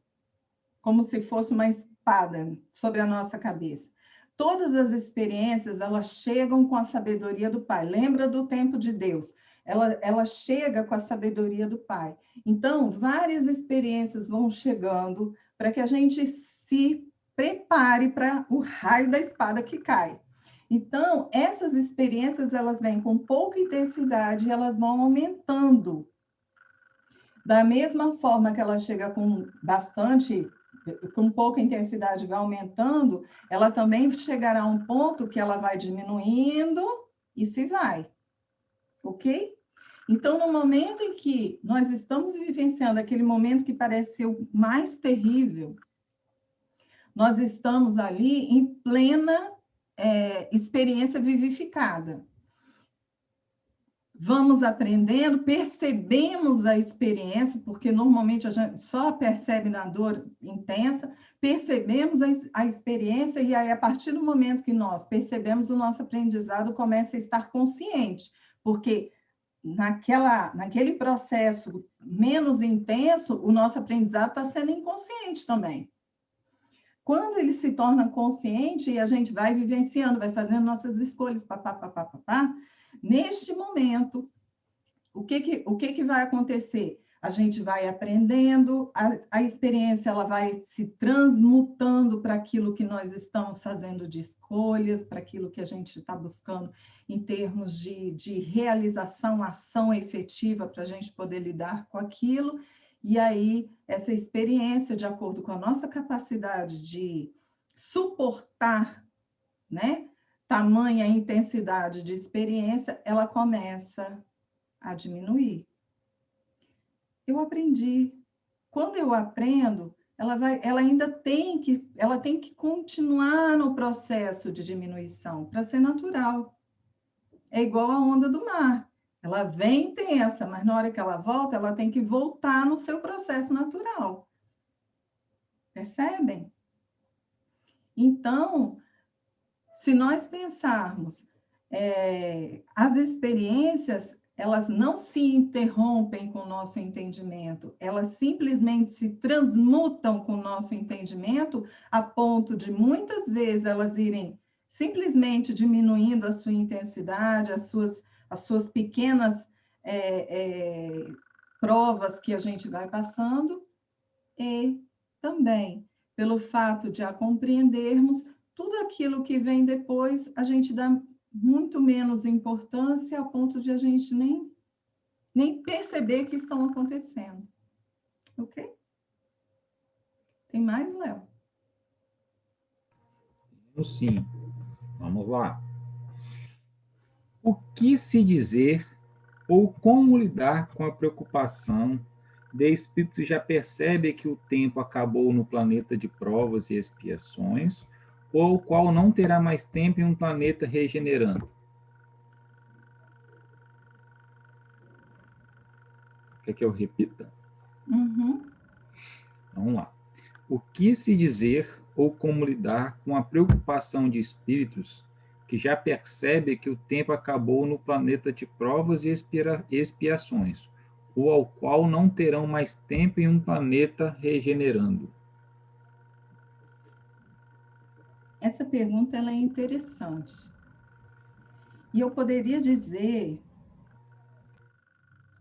como se fosse uma espada sobre a nossa cabeça. Todas as experiências, elas chegam com a sabedoria do Pai. Lembra do tempo de Deus? Ela chega com a sabedoria do Pai. Então, várias experiências vão chegando para que a gente se prepare para o raio da espada que cai. Então, essas experiências, elas vêm com pouca intensidade e elas vão aumentando. Da mesma forma que ela chega com pouca intensidade, vai aumentando, ela também chegará a um ponto que ela vai diminuindo e se vai. Ok? Então, no momento em que nós estamos vivenciando aquele momento que parece ser o mais terrível, nós estamos ali em plena experiência vivificada. Vamos aprendendo, percebemos a experiência, porque normalmente a gente só percebe na dor intensa, percebemos a experiência, e aí, a partir do momento que nós percebemos, o nosso aprendizado começa a estar consciente, porque naquele processo menos intenso, o nosso aprendizado está sendo inconsciente também. Quando ele se torna consciente e a gente vai vivenciando, vai fazendo nossas escolhas, neste momento, o que vai acontecer? A gente vai aprendendo, a experiência ela vai se transmutando para aquilo que nós estamos fazendo de escolhas, para aquilo que a gente está buscando em termos de realização, ação efetiva, para a gente poder lidar com aquilo. E aí, essa experiência, de acordo com a nossa capacidade de suportar, né, tamanha intensidade de experiência, ela começa a diminuir. Eu aprendi. Quando eu aprendo, ela ainda tem que continuar no processo de diminuição para ser natural. É igual a onda do mar. Ela vem intensa, mas na hora que ela volta, ela tem que voltar no seu processo natural. Percebem? Então, se nós pensarmos, as experiências, elas não se interrompem com o nosso entendimento, elas simplesmente se transmutam com o nosso entendimento, a ponto de, muitas vezes, elas irem simplesmente diminuindo a sua intensidade, as suas pequenas provas que a gente vai passando, e também, pelo fato de a compreendermos, tudo aquilo que vem depois, a gente dá muito menos importância, a ponto de a gente nem perceber que estão acontecendo. Ok? Tem mais, Léo? Sim. Vamos lá. O que se dizer ou como lidar com a preocupação de espírito que já percebe que o tempo acabou no planeta de provas e expiações, ou o qual não terá mais tempo em um planeta regenerando? Quer que eu repita? Uhum. Vamos lá. O que se dizer ou como lidar com a preocupação de espíritos que já percebe que o tempo acabou no planeta de provas e expiações, ou ao qual não terão mais tempo em um planeta regenerando? Essa pergunta ela é interessante. E eu poderia dizer,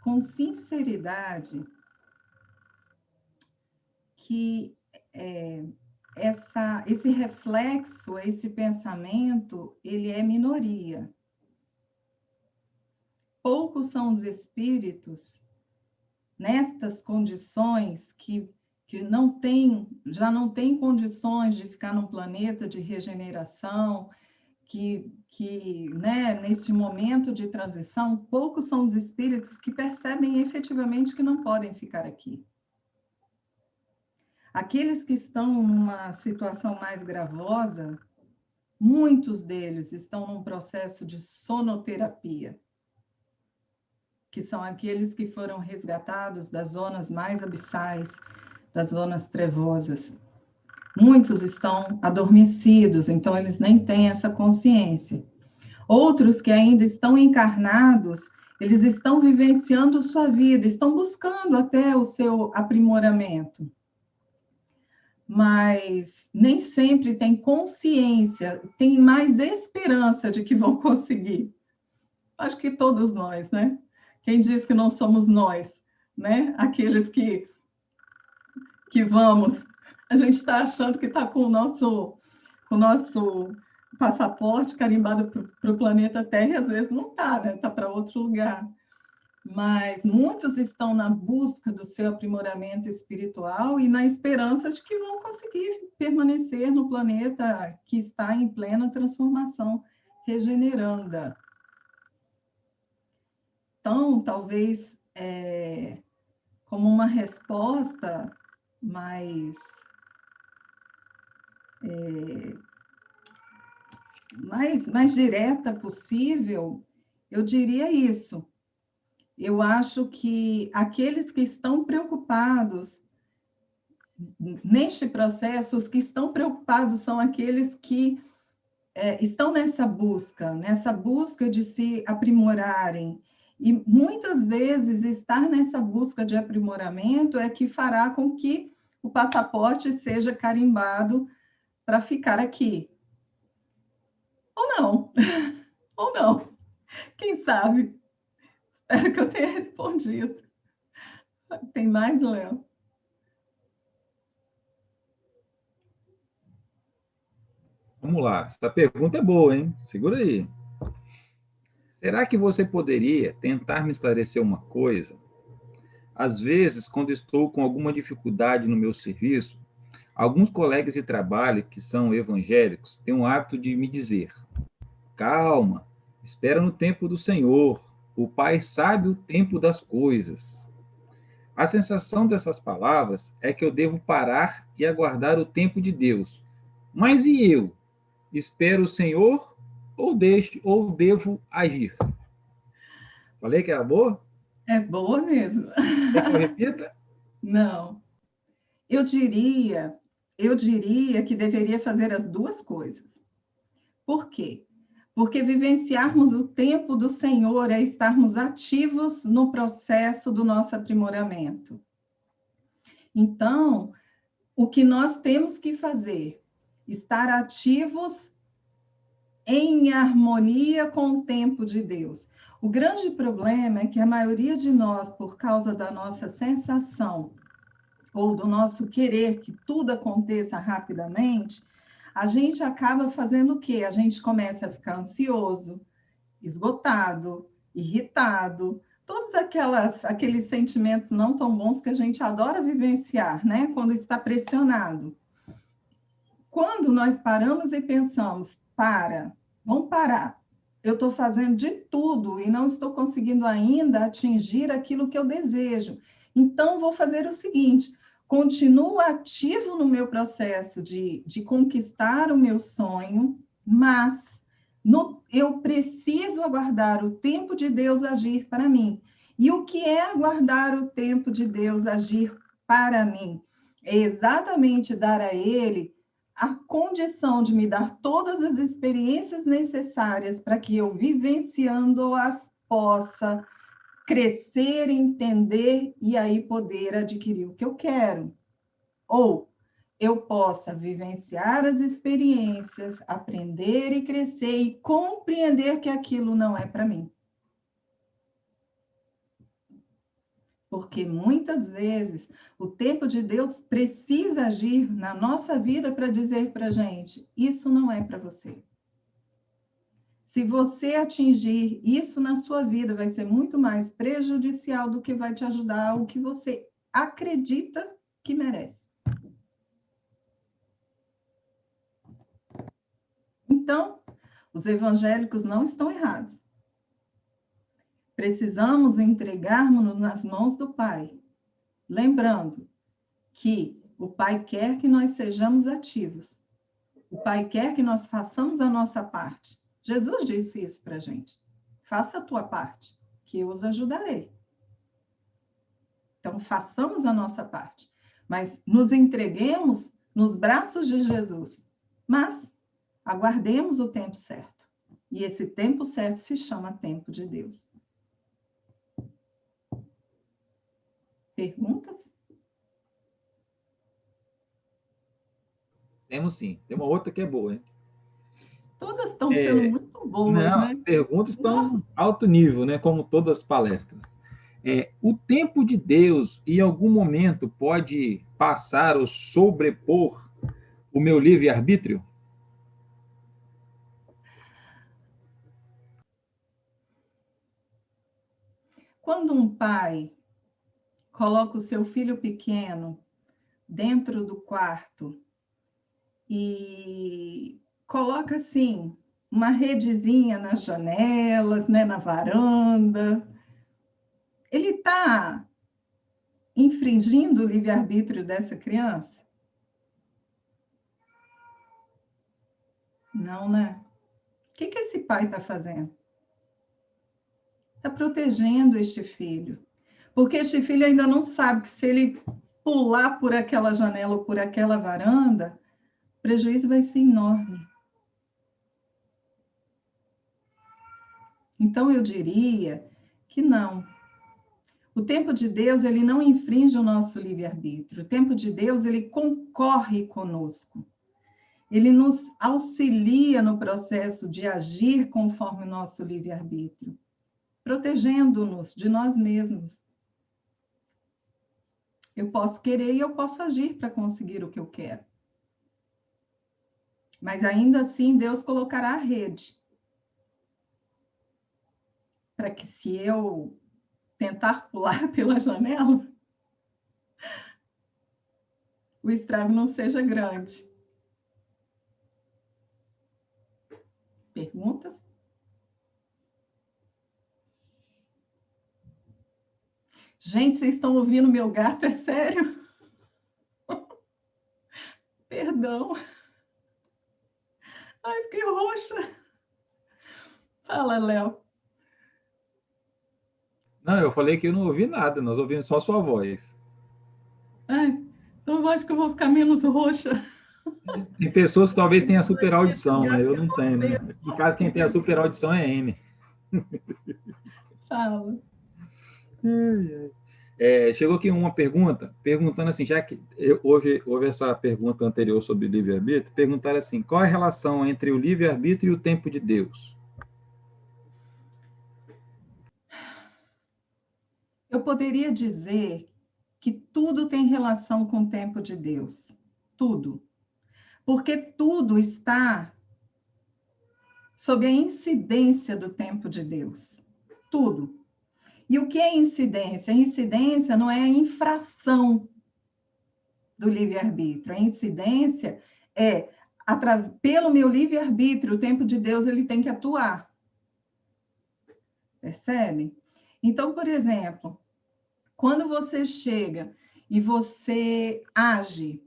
com sinceridade, que esse reflexo, esse pensamento, ele é minoria. Poucos são os espíritos nestas condições que já não têm condições de ficar num planeta de regeneração, né, neste momento de transição, poucos são os espíritos que percebem efetivamente que não podem ficar aqui. Aqueles que estão numa situação mais gravosa, muitos deles estão num processo de sonoterapia, que são aqueles que foram resgatados das zonas mais abissais, das zonas trevosas. Muitos estão adormecidos, então eles nem têm essa consciência. Outros que ainda estão encarnados, eles estão vivenciando sua vida, estão buscando até o seu aprimoramento. Mas nem sempre tem consciência, tem mais esperança de que vão conseguir. Acho que todos nós, né? Quem diz que não somos nós, né? Aqueles que vamos, a gente está achando que está com o nosso passaporte carimbado para o planeta Terra, e às vezes não está, né? Está para outro lugar. Mas muitos estão na busca do seu aprimoramento espiritual e na esperança de que vão conseguir permanecer no planeta que está em plena transformação regeneranda. Então, talvez, como uma resposta mais direta possível, eu diria isso. Eu acho que aqueles que estão preocupados neste processo, os que estão preocupados são aqueles que estão nessa busca de se aprimorarem E muitas vezes estar nessa busca de aprimoramento é que fará com que o passaporte seja carimbado para ficar aqui. Ou não, ou não. Quem sabe? Espero que eu tenha respondido. Tem mais, Léo? Vamos lá. Essa pergunta é boa, hein? Segura aí. Será que você poderia tentar me esclarecer uma coisa? Às vezes, quando estou com alguma dificuldade no meu serviço, alguns colegas de trabalho que são evangélicos têm o hábito de me dizer: calma, espera no tempo do Senhor, o Pai sabe o tempo das coisas. A sensação dessas palavras é que eu devo parar e aguardar o tempo de Deus. Mas e eu? Espero o Senhor ou devo agir? Falei que era boa? É boa mesmo. Quer que eu repita? Não. Eu diria que deveria fazer as duas coisas. Por quê? Porque vivenciarmos o tempo do Senhor é estarmos ativos no processo do nosso aprimoramento. Então, o que nós temos que fazer? Estar ativos em harmonia com o tempo de Deus. O grande problema é que a maioria de nós, por causa da nossa sensação ou do nosso querer que tudo aconteça rapidamente, a gente acaba fazendo o quê? A gente começa a ficar ansioso, esgotado, irritado, todos aqueles sentimentos não tão bons que a gente adora vivenciar, né? Quando está pressionado. Quando nós paramos e pensamos, vamos parar. Eu estou fazendo de tudo e não estou conseguindo ainda atingir aquilo que eu desejo. Então, vou fazer o seguinte: continuo ativo no meu processo de conquistar o meu sonho, mas eu preciso aguardar o tempo de Deus agir para mim. E o que é aguardar o tempo de Deus agir para mim? É exatamente dar a Ele a condição de me dar todas as experiências necessárias para que eu, vivenciando-as, possa crescer, entender e aí poder adquirir o que eu quero. Ou eu possa vivenciar as experiências, aprender e crescer e compreender que aquilo não é para mim. Porque muitas vezes o tempo de Deus precisa agir na nossa vida para dizer para a gente: isso não é para você. Se você atingir isso na sua vida, vai ser muito mais prejudicial do que vai te ajudar o que você acredita que merece. Então, os evangélicos não estão errados. Precisamos entregarmos-nos nas mãos do Pai. Lembrando que o Pai quer que nós sejamos ativos. O Pai quer que nós façamos a nossa parte. Jesus disse isso para a gente. Faça a tua parte, que eu os ajudarei. Então, façamos a nossa parte. Mas nos entreguemos nos braços de Jesus. Mas aguardemos o tempo certo. E esse tempo certo se chama tempo de Deus. Perguntas? Temos sim. Tem uma outra que é boa, hein? Todas estão sendo muito boas, não, né? as perguntas estão alto nível, né? Como todas as palestras. O tempo de Deus, em algum momento, pode passar ou sobrepor o meu livre-arbítrio? Quando um pai coloca o seu filho pequeno dentro do quarto e coloca assim uma redezinha nas janelas, né, na varanda, ele está infringindo o livre-arbítrio dessa criança? Não, né? O que esse pai está fazendo? Está protegendo este filho. Porque este filho ainda não sabe que se ele pular por aquela janela ou por aquela varanda, o prejuízo vai ser enorme. Então, eu diria que não. O tempo de Deus, ele não infringe o nosso livre-arbítrio. O tempo de Deus, ele concorre conosco. Ele nos auxilia no processo de agir conforme o nosso livre-arbítrio, protegendo-nos de nós mesmos. Eu posso querer e eu posso agir para conseguir o que eu quero. Mas ainda assim, Deus colocará a rede. Para que se eu tentar pular pela janela, o estrago não seja grande. Perguntas? Gente, vocês estão ouvindo meu gato? É sério? Perdão. Ai, fiquei roxa. Fala, Léo. Não, eu falei que eu não ouvi nada, nós ouvimos só sua voz. Ai, então eu acho que eu vou ficar menos roxa. Tem pessoas que talvez tenham super audição, né? Eu não tenho, né? No caso, quem tem a super audição é N. Fala. Chegou aqui uma pergunta, perguntando assim, já que houve essa pergunta anterior sobre livre-arbítrio, perguntaram assim, qual é a relação entre o livre-arbítrio e o tempo de Deus? Eu poderia dizer que tudo tem relação com o tempo de Deus. Tudo. Porque tudo está sob a incidência do tempo de Deus. Tudo. E o que é incidência? A incidência não é a infração do livre-arbítrio. A incidência é, pelo meu livre-arbítrio, o tempo de Deus ele tem que atuar. Percebe? Então, por exemplo, quando você chega e você age,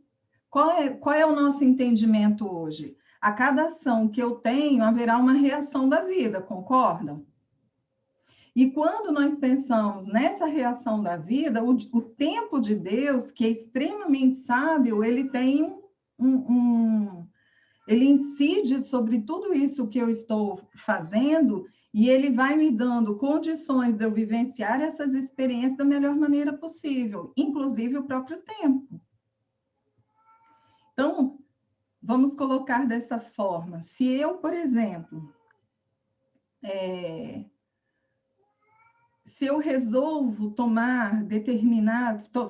qual é o nosso entendimento hoje? A cada ação que eu tenho, haverá uma reação da vida, concordam? E quando nós pensamos nessa reação da vida, o tempo de Deus, que é extremamente sábio, ele tem ele incide sobre tudo isso que eu estou fazendo e ele vai me dando condições de eu vivenciar essas experiências da melhor maneira possível, inclusive o próprio tempo. Então, vamos colocar dessa forma. Se eu, por exemplo, se eu resolvo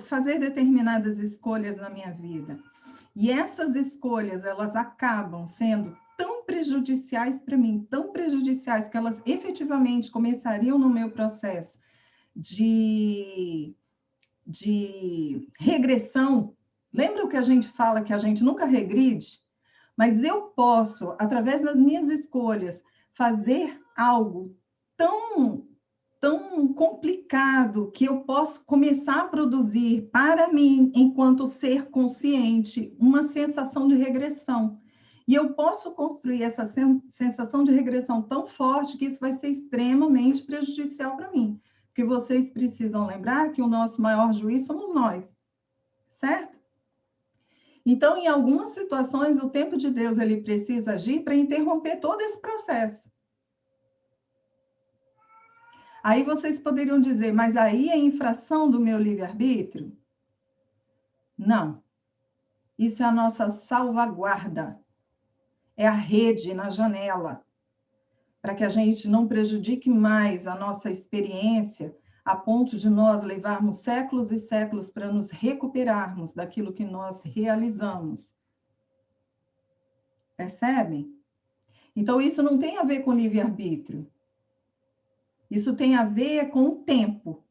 fazer determinadas escolhas na minha vida, e essas escolhas, elas acabam sendo tão prejudiciais para mim, tão prejudiciais, que elas efetivamente começariam no meu processo de regressão. Lembra o que a gente fala, que a gente nunca regride? Mas eu posso, através das minhas escolhas, fazer algo tão complicado que eu posso começar a produzir para mim, enquanto ser consciente, uma sensação de regressão. E eu posso construir essa sensação de regressão tão forte que isso vai ser extremamente prejudicial para mim. Porque vocês precisam lembrar que o nosso maior juiz somos nós, certo? Então, em algumas situações, o tempo de Deus ele precisa agir para interromper todo esse processo. Aí vocês poderiam dizer, mas aí é infração do meu livre-arbítrio? Não. Isso é a nossa salvaguarda. É a rede na janela, para que a gente não prejudique mais a nossa experiência, a ponto de nós levarmos séculos e séculos para nos recuperarmos daquilo que nós realizamos. Percebem? Então, isso não tem a ver com livre-arbítrio. Isso tem a ver com o tempo.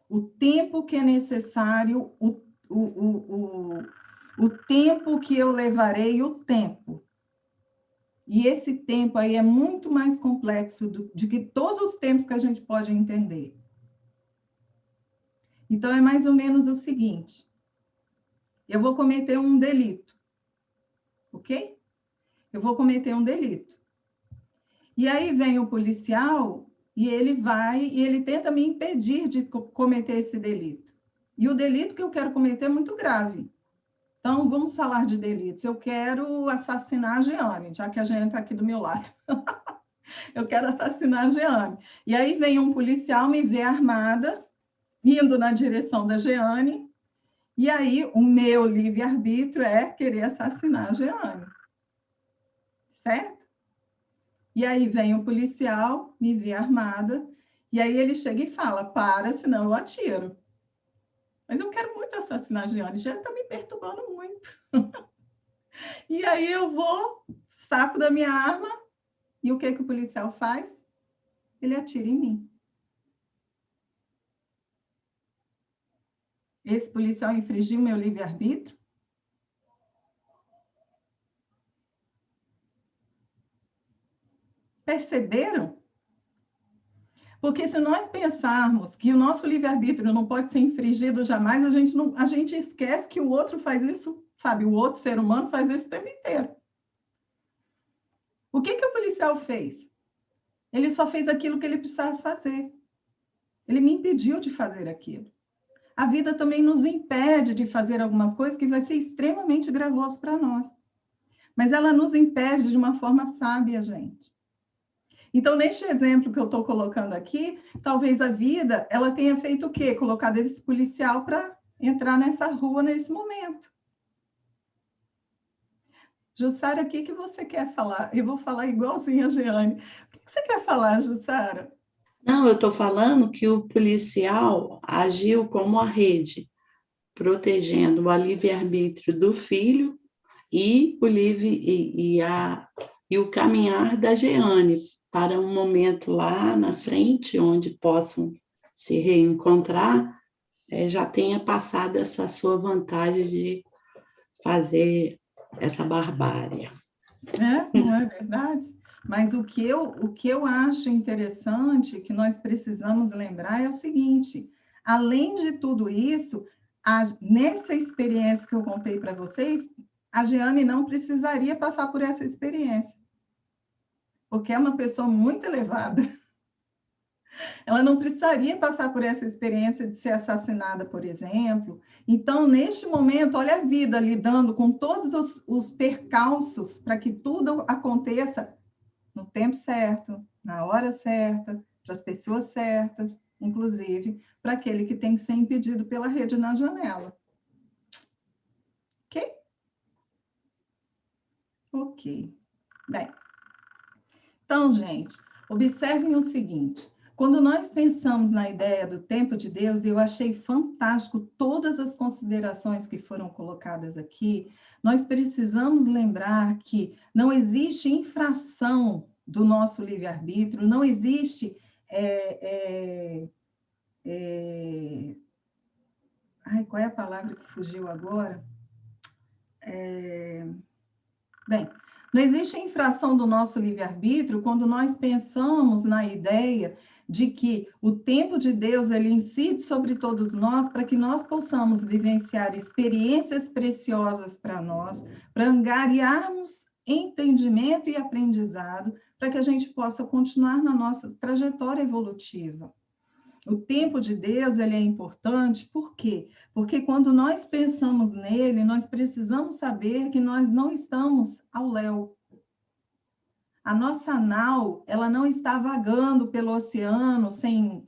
O tempo que é necessário, o tempo que eu levarei, o tempo. E esse tempo aí é muito mais complexo de que todos os tempos que a gente pode entender. Então, é mais ou menos o seguinte. Eu vou cometer um delito. Ok? Eu vou cometer um delito. E aí vem o policial e ele tenta me impedir de cometer esse delito. E o delito que eu quero cometer é muito grave. Então, vamos falar de delitos. Eu quero assassinar a Jeane, já que a Jeane está aqui do meu lado. Eu quero assassinar a Jeane. E aí vem um policial, me vê armada, indo na direção da Jeane, e aí o meu livre-arbítrio é querer assassinar a Jeane. Certo? E aí vem o policial, me vê armada, e aí ele chega e fala, para, senão eu atiro. Mas eu quero muito assassinar a Jeane está me perturbando muito. E aí eu vou, saco da minha arma, e o que o policial faz? Ele atira em mim. Esse policial infringiu meu livre-arbítrio? Perceberam? Porque se nós pensarmos que o nosso livre-arbítrio não pode ser infringido jamais, a gente esquece que o outro faz isso, sabe? O outro ser humano faz isso o tempo inteiro. O que o policial fez? Ele só fez aquilo que ele precisava fazer. Ele me impediu de fazer aquilo. A vida também nos impede de fazer algumas coisas que vai ser extremamente gravoso para nós. Mas ela nos impede de uma forma sábia, gente. Então, neste exemplo que eu estou colocando aqui, talvez a vida, ela tenha feito o quê? Colocado esse policial para entrar nessa rua nesse momento. Jussara, o que você quer falar? Eu vou falar igualzinho a Jeane. O que você quer falar, Jussara? Não, eu estou falando que o policial agiu como a rede, protegendo o livre-arbítrio do filho e o caminhar da Jeane para um momento lá na frente, onde possam se reencontrar, já tenha passado essa sua vontade de fazer essa barbárie. Não é verdade? Mas o que eu acho interessante, que nós precisamos lembrar, é o seguinte: além de tudo isso, nessa experiência que eu contei para vocês, a Jeane não precisaria passar por essa experiência, porque é uma pessoa muito elevada. Ela não precisaria passar por essa experiência de ser assassinada, por exemplo. Então, neste momento, olha a vida lidando com todos os percalços para que tudo aconteça no tempo certo, na hora certa, para as pessoas certas, inclusive para aquele que tem que ser impedido pela rede na janela. Ok? Ok. Bem, então, gente, observem o seguinte: quando nós pensamos na ideia do tempo de Deus, eu achei fantástico todas as considerações que foram colocadas aqui. Nós precisamos lembrar que não existe infração do nosso livre-arbítrio, não existe. Qual é a palavra que fugiu agora? Bem, não existe infração do nosso livre-arbítrio quando nós pensamos na ideia de que o tempo de Deus ele incide sobre todos nós para que nós possamos vivenciar experiências preciosas para nós, para angariarmos entendimento e aprendizado, para que a gente possa continuar na nossa trajetória evolutiva. O tempo de Deus ele é importante, por quê? Porque quando nós pensamos nele, nós precisamos saber que nós não estamos ao léu. A nossa nau, ela não está vagando pelo oceano sem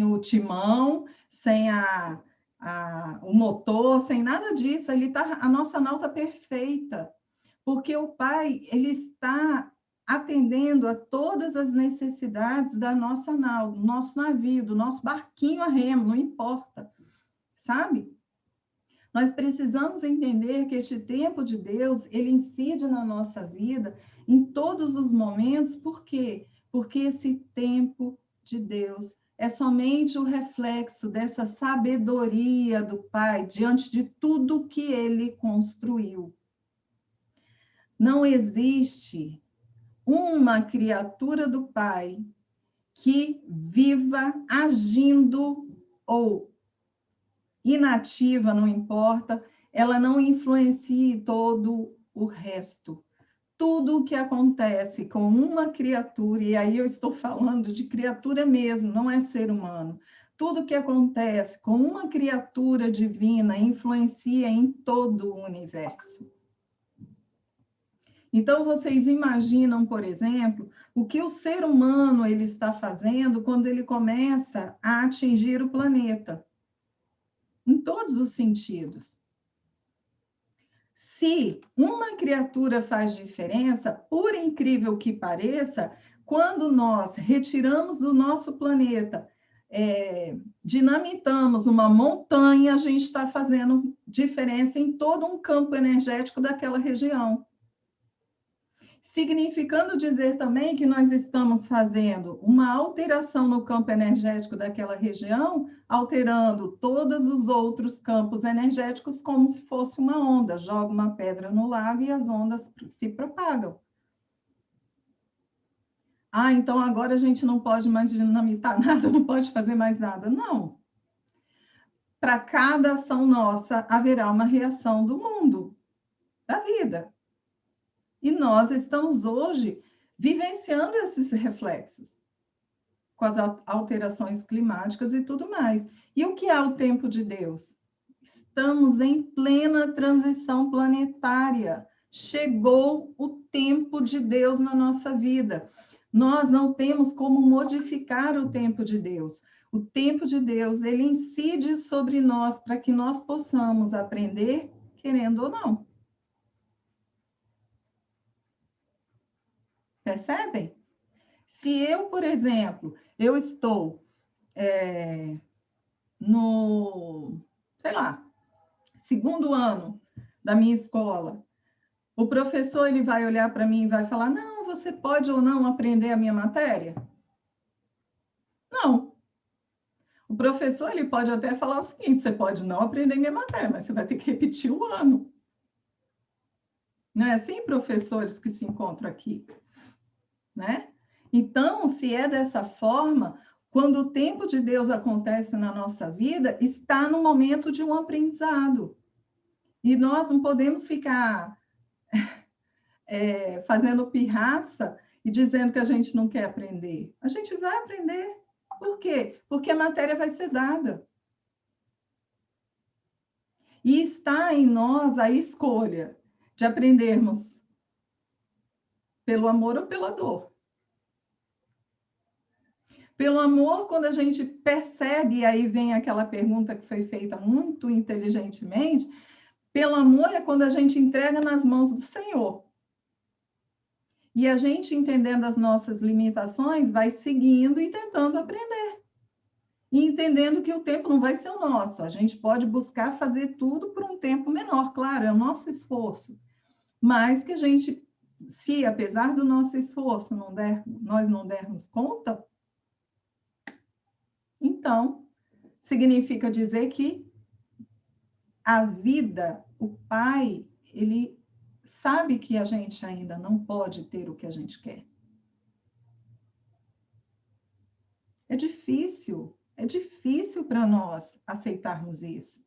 o timão, sem o motor, sem nada disso. A nossa nau está perfeita, porque o Pai ele está atendendo a todas as necessidades da nossa nau, do nosso navio, do nosso barquinho a remo, não importa, sabe? Nós precisamos entender que este tempo de Deus, ele incide na nossa vida em todos os momentos, por quê? Porque esse tempo de Deus é somente o reflexo dessa sabedoria do Pai diante de tudo que ele construiu. Não existe uma criatura do Pai que viva agindo ou inativa, não importa, ela não influencie todo o resto. Tudo o que acontece com uma criatura, e aí eu estou falando de criatura mesmo, não é ser humano. Tudo o que acontece com uma criatura divina influencia em todo o universo. Então, vocês imaginam, por exemplo, o que o ser humano ele está fazendo quando ele começa a atingir o planeta, em todos os sentidos. Se uma criatura faz diferença, por incrível que pareça, quando nós retiramos do nosso planeta, dinamitamos uma montanha, a gente está fazendo diferença em todo um campo energético daquela região. Significando dizer também que nós estamos fazendo uma alteração no campo energético daquela região, alterando todos os outros campos energéticos como se fosse uma onda. Joga uma pedra no lago e as ondas se propagam. Ah, então agora a gente não pode mais dinamitar nada, não pode fazer mais nada. Não. Para cada ação nossa, haverá uma reação do mundo, da vida. E nós estamos hoje vivenciando esses reflexos, com as alterações climáticas e tudo mais. E o que é o tempo de Deus? Estamos em plena transição planetária. Chegou o tempo de Deus na nossa vida. Nós não temos como modificar o tempo de Deus. O tempo de Deus, ele incide sobre nós para que nós possamos aprender, querendo ou não. Percebem? Se eu, por exemplo, eu estou no, sei lá, segundo ano da minha escola, o professor ele vai olhar para mim e vai falar, não, você pode ou não aprender a minha matéria? Não. O professor ele pode até falar o seguinte, você pode não aprender minha matéria, mas você vai ter que repetir o ano. Não é assim, professores que se encontram aqui? Né? Então, se é dessa forma, quando o tempo de Deus acontece na nossa vida, está no momento de um aprendizado. E nós não podemos ficar fazendo pirraça e dizendo que a gente não quer aprender. A gente vai aprender. Por quê? Porque a matéria vai ser dada. E está em nós a escolha de aprendermos pelo amor ou pela dor. Pelo amor, quando a gente percebe, e aí vem aquela pergunta que foi feita muito inteligentemente, pelo amor é quando a gente entrega nas mãos do Senhor. E a gente, entendendo as nossas limitações, vai seguindo e tentando aprender. E entendendo que o tempo não vai ser o nosso. A gente pode buscar fazer tudo por um tempo menor, claro, é o nosso esforço. Mas que a gente, se apesar do nosso esforço nós não dermos conta, então, significa dizer que a vida, o Pai, ele sabe que a gente ainda não pode ter o que a gente quer. É difícil para nós aceitarmos isso.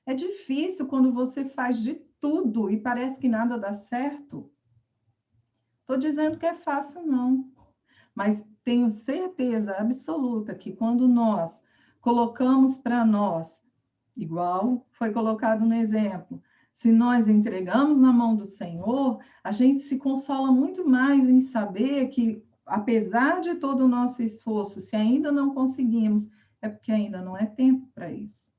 É difícil quando você faz de tudo e parece que nada dá certo. Estou dizendo que é fácil, não. Mas tenho certeza absoluta que quando nós colocamos para nós, igual foi colocado no exemplo, se nós entregamos na mão do Senhor, a gente se consola muito mais em saber que, apesar de todo o nosso esforço, se ainda não conseguimos, é porque ainda não é tempo para isso.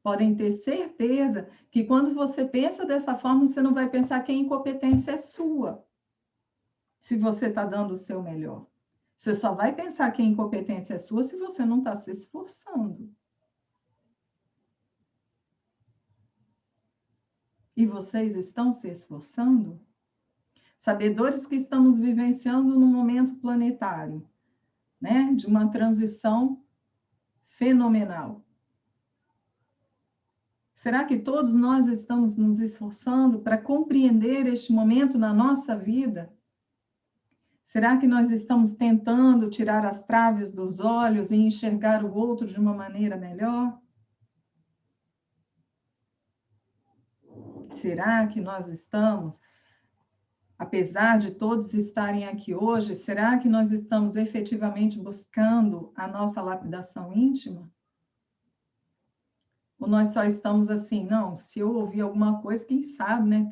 Podem ter certeza que quando você pensa dessa forma, você não vai pensar que a incompetência é sua. Se você está dando o seu melhor. Você só vai pensar que a incompetência é sua se você não está se esforçando. E vocês estão se esforçando? Sabedores que estamos vivenciando num momento planetário, né? De uma transição fenomenal. Será que todos nós estamos nos esforçando para compreender este momento na nossa vida? Será que nós estamos tentando tirar as traves dos olhos e enxergar o outro de uma maneira melhor? Será que nós estamos, apesar de todos estarem aqui hoje, será que nós estamos efetivamente buscando a nossa lapidação íntima? Ou nós só estamos assim, não, se eu ouvir alguma coisa, quem sabe, né?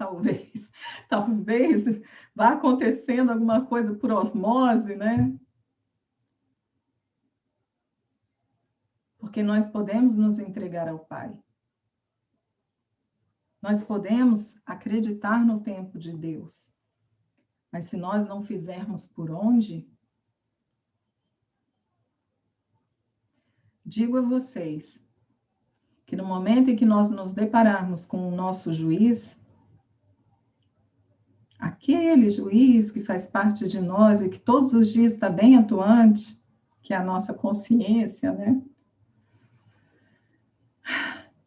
Talvez vá acontecendo alguma coisa por osmose, né? Porque nós podemos nos entregar ao Pai. Nós podemos acreditar no tempo de Deus. Mas se nós não fizermos por onde, digo a vocês que no momento em que nós nos depararmos com o nosso juiz, aquele juiz que faz parte de nós e que todos os dias está bem atuante, que é a nossa consciência, né?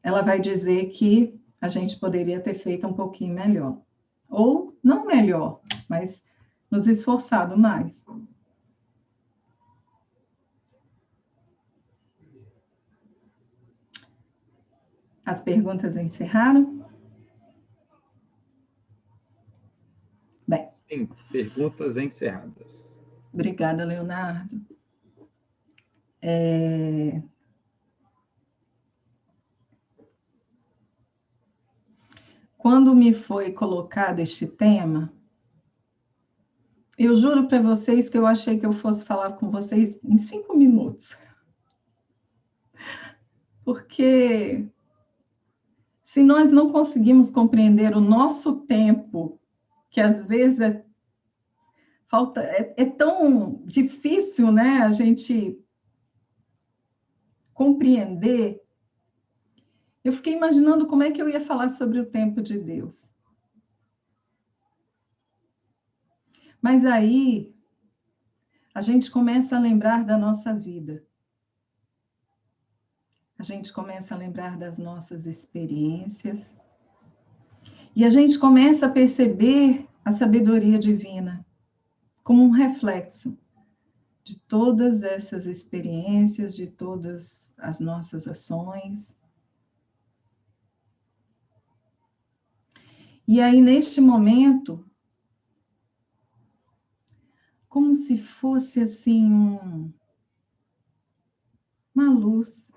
Ela vai dizer que a gente poderia ter feito um pouquinho melhor. Ou não melhor, mas nos esforçado mais. As perguntas encerraram? Bem. Sim, perguntas encerradas. Obrigada, Leonardo. Quando me foi colocado este tema, eu juro para vocês que eu achei que eu fosse falar com vocês em 5 minutos. Porque se nós não conseguimos compreender o nosso tempo, que às vezes é tão difícil, né, a gente compreender, eu fiquei imaginando como é que eu ia falar sobre o tempo de Deus. Mas aí, a gente começa a lembrar da nossa vida. A gente começa a lembrar das nossas experiências. E a gente começa a perceber a sabedoria divina como um reflexo de todas essas experiências, de todas as nossas ações. E aí, neste momento, como se fosse assim uma luz,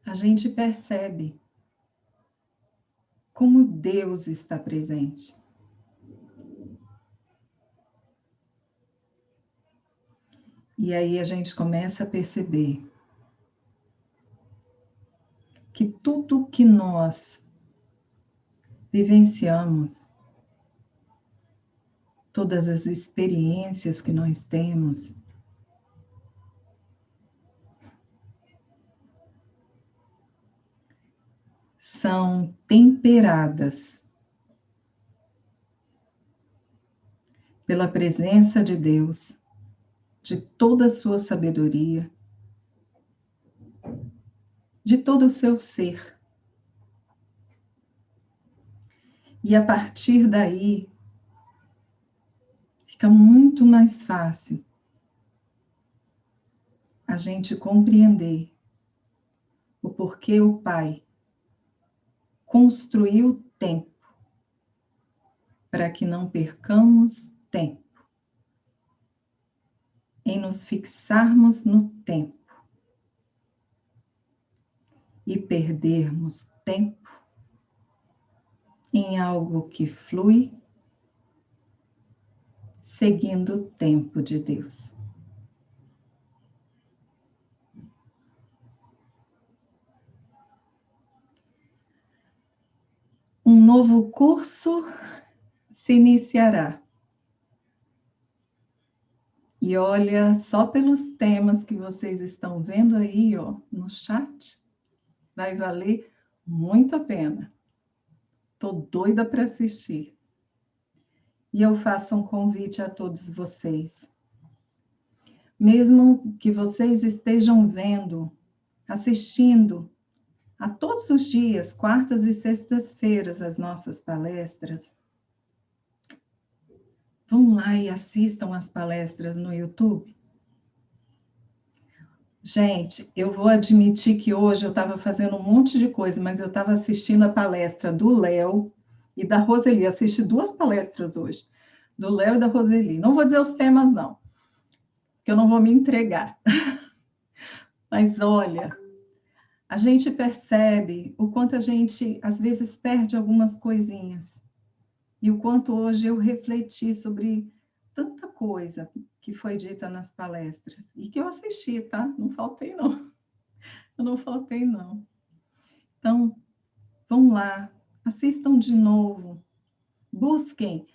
a gente percebe como Deus está presente. E aí a gente começa a perceber que tudo que nós vivenciamos, todas as experiências que nós temos, são temperadas pela presença de Deus, de toda a sua sabedoria, de todo o seu ser. E a partir daí, fica muito mais fácil a gente compreender o porquê o Pai construiu tempo para que não percamos tempo em nos fixarmos no tempo e perdermos tempo em algo que flui, seguindo o tempo de Deus. Um novo curso se iniciará. E olha, só pelos temas que vocês estão vendo aí, ó, no chat, vai valer muito a pena. Estou doida para assistir. E eu faço um convite a todos vocês. Mesmo que vocês estejam vendo, assistindo a todos os dias, quartas e sextas-feiras, as nossas palestras, vão lá e assistam as palestras no YouTube. Gente, eu vou admitir que hoje eu estava fazendo um monte de coisa, mas eu estava assistindo a palestra do Léo e da Roseli. Eu assisti 2 palestras hoje, do Léo e da Roseli. Não vou dizer os temas, não, porque eu não vou me entregar. Mas olha, a gente percebe o quanto a gente, às vezes, perde algumas coisinhas. E o quanto hoje eu refleti sobre tanta coisa que foi dita nas palestras. E que eu assisti, tá? Não faltei, não. Eu não faltei, não. Então, vão lá, assistam de novo, busquem,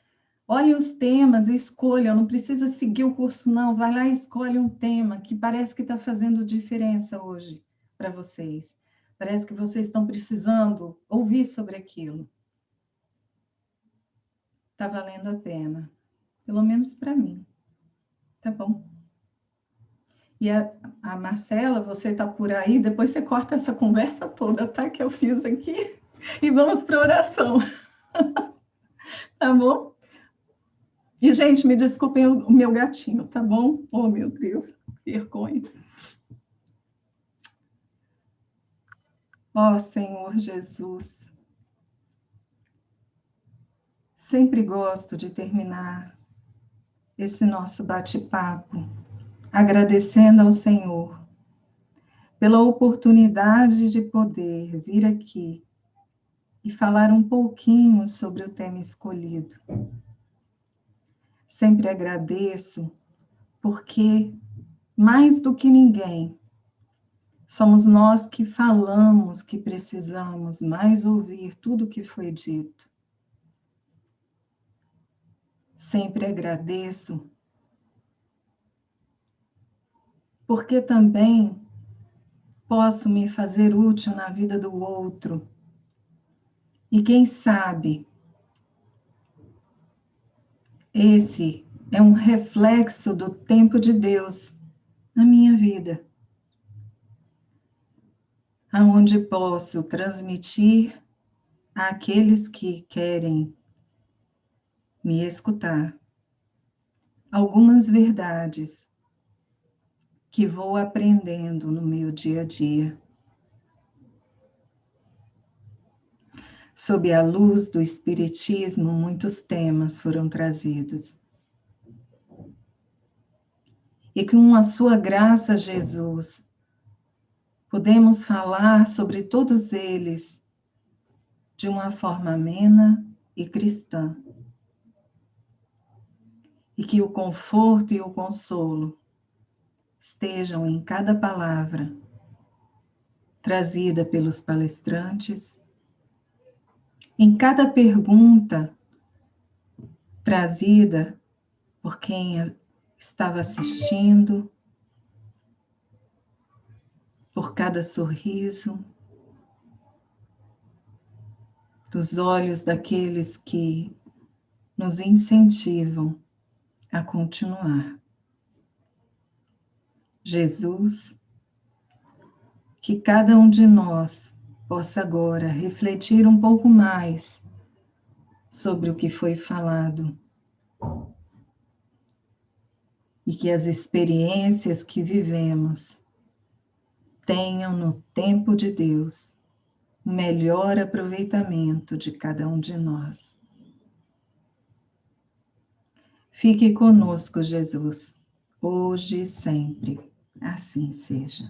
olhem os temas, escolham, não precisa seguir o curso, não. Vai lá e escolhe um tema que parece que está fazendo diferença hoje para vocês. Parece que vocês estão precisando ouvir sobre aquilo. Está valendo a pena, pelo menos para mim. Tá bom? E a Marcela, você está por aí, depois você corta essa conversa toda, tá? Que eu fiz aqui. E vamos para a oração. Tá bom? E, gente, me desculpem o meu gatinho, tá bom? Oh, meu Deus, vergonha. Ó, Senhor Jesus, sempre gosto de terminar esse nosso bate-papo agradecendo ao Senhor pela oportunidade de poder vir aqui e falar um pouquinho sobre o tema escolhido. Sempre agradeço porque, mais do que ninguém, somos nós que falamos que precisamos mais ouvir tudo o que foi dito. Sempre agradeço porque também posso me fazer útil na vida do outro. E quem sabe, esse é um reflexo do tempo de Deus na minha vida, aonde posso transmitir àqueles que querem me escutar algumas verdades que vou aprendendo no meu dia a dia. Sob a luz do Espiritismo, muitos temas foram trazidos. E com a sua graça, Jesus, podemos falar sobre todos eles de uma forma amena e cristã. E que o conforto e o consolo estejam em cada palavra trazida pelos palestrantes, em cada pergunta trazida por quem estava assistindo, por cada sorriso, dos olhos daqueles que nos incentivam a continuar. Jesus, que cada um de nós possa agora refletir um pouco mais sobre o que foi falado e que as experiências que vivemos tenham no tempo de Deus o melhor aproveitamento de cada um de nós. Fique conosco, Jesus, hoje e sempre. Assim seja.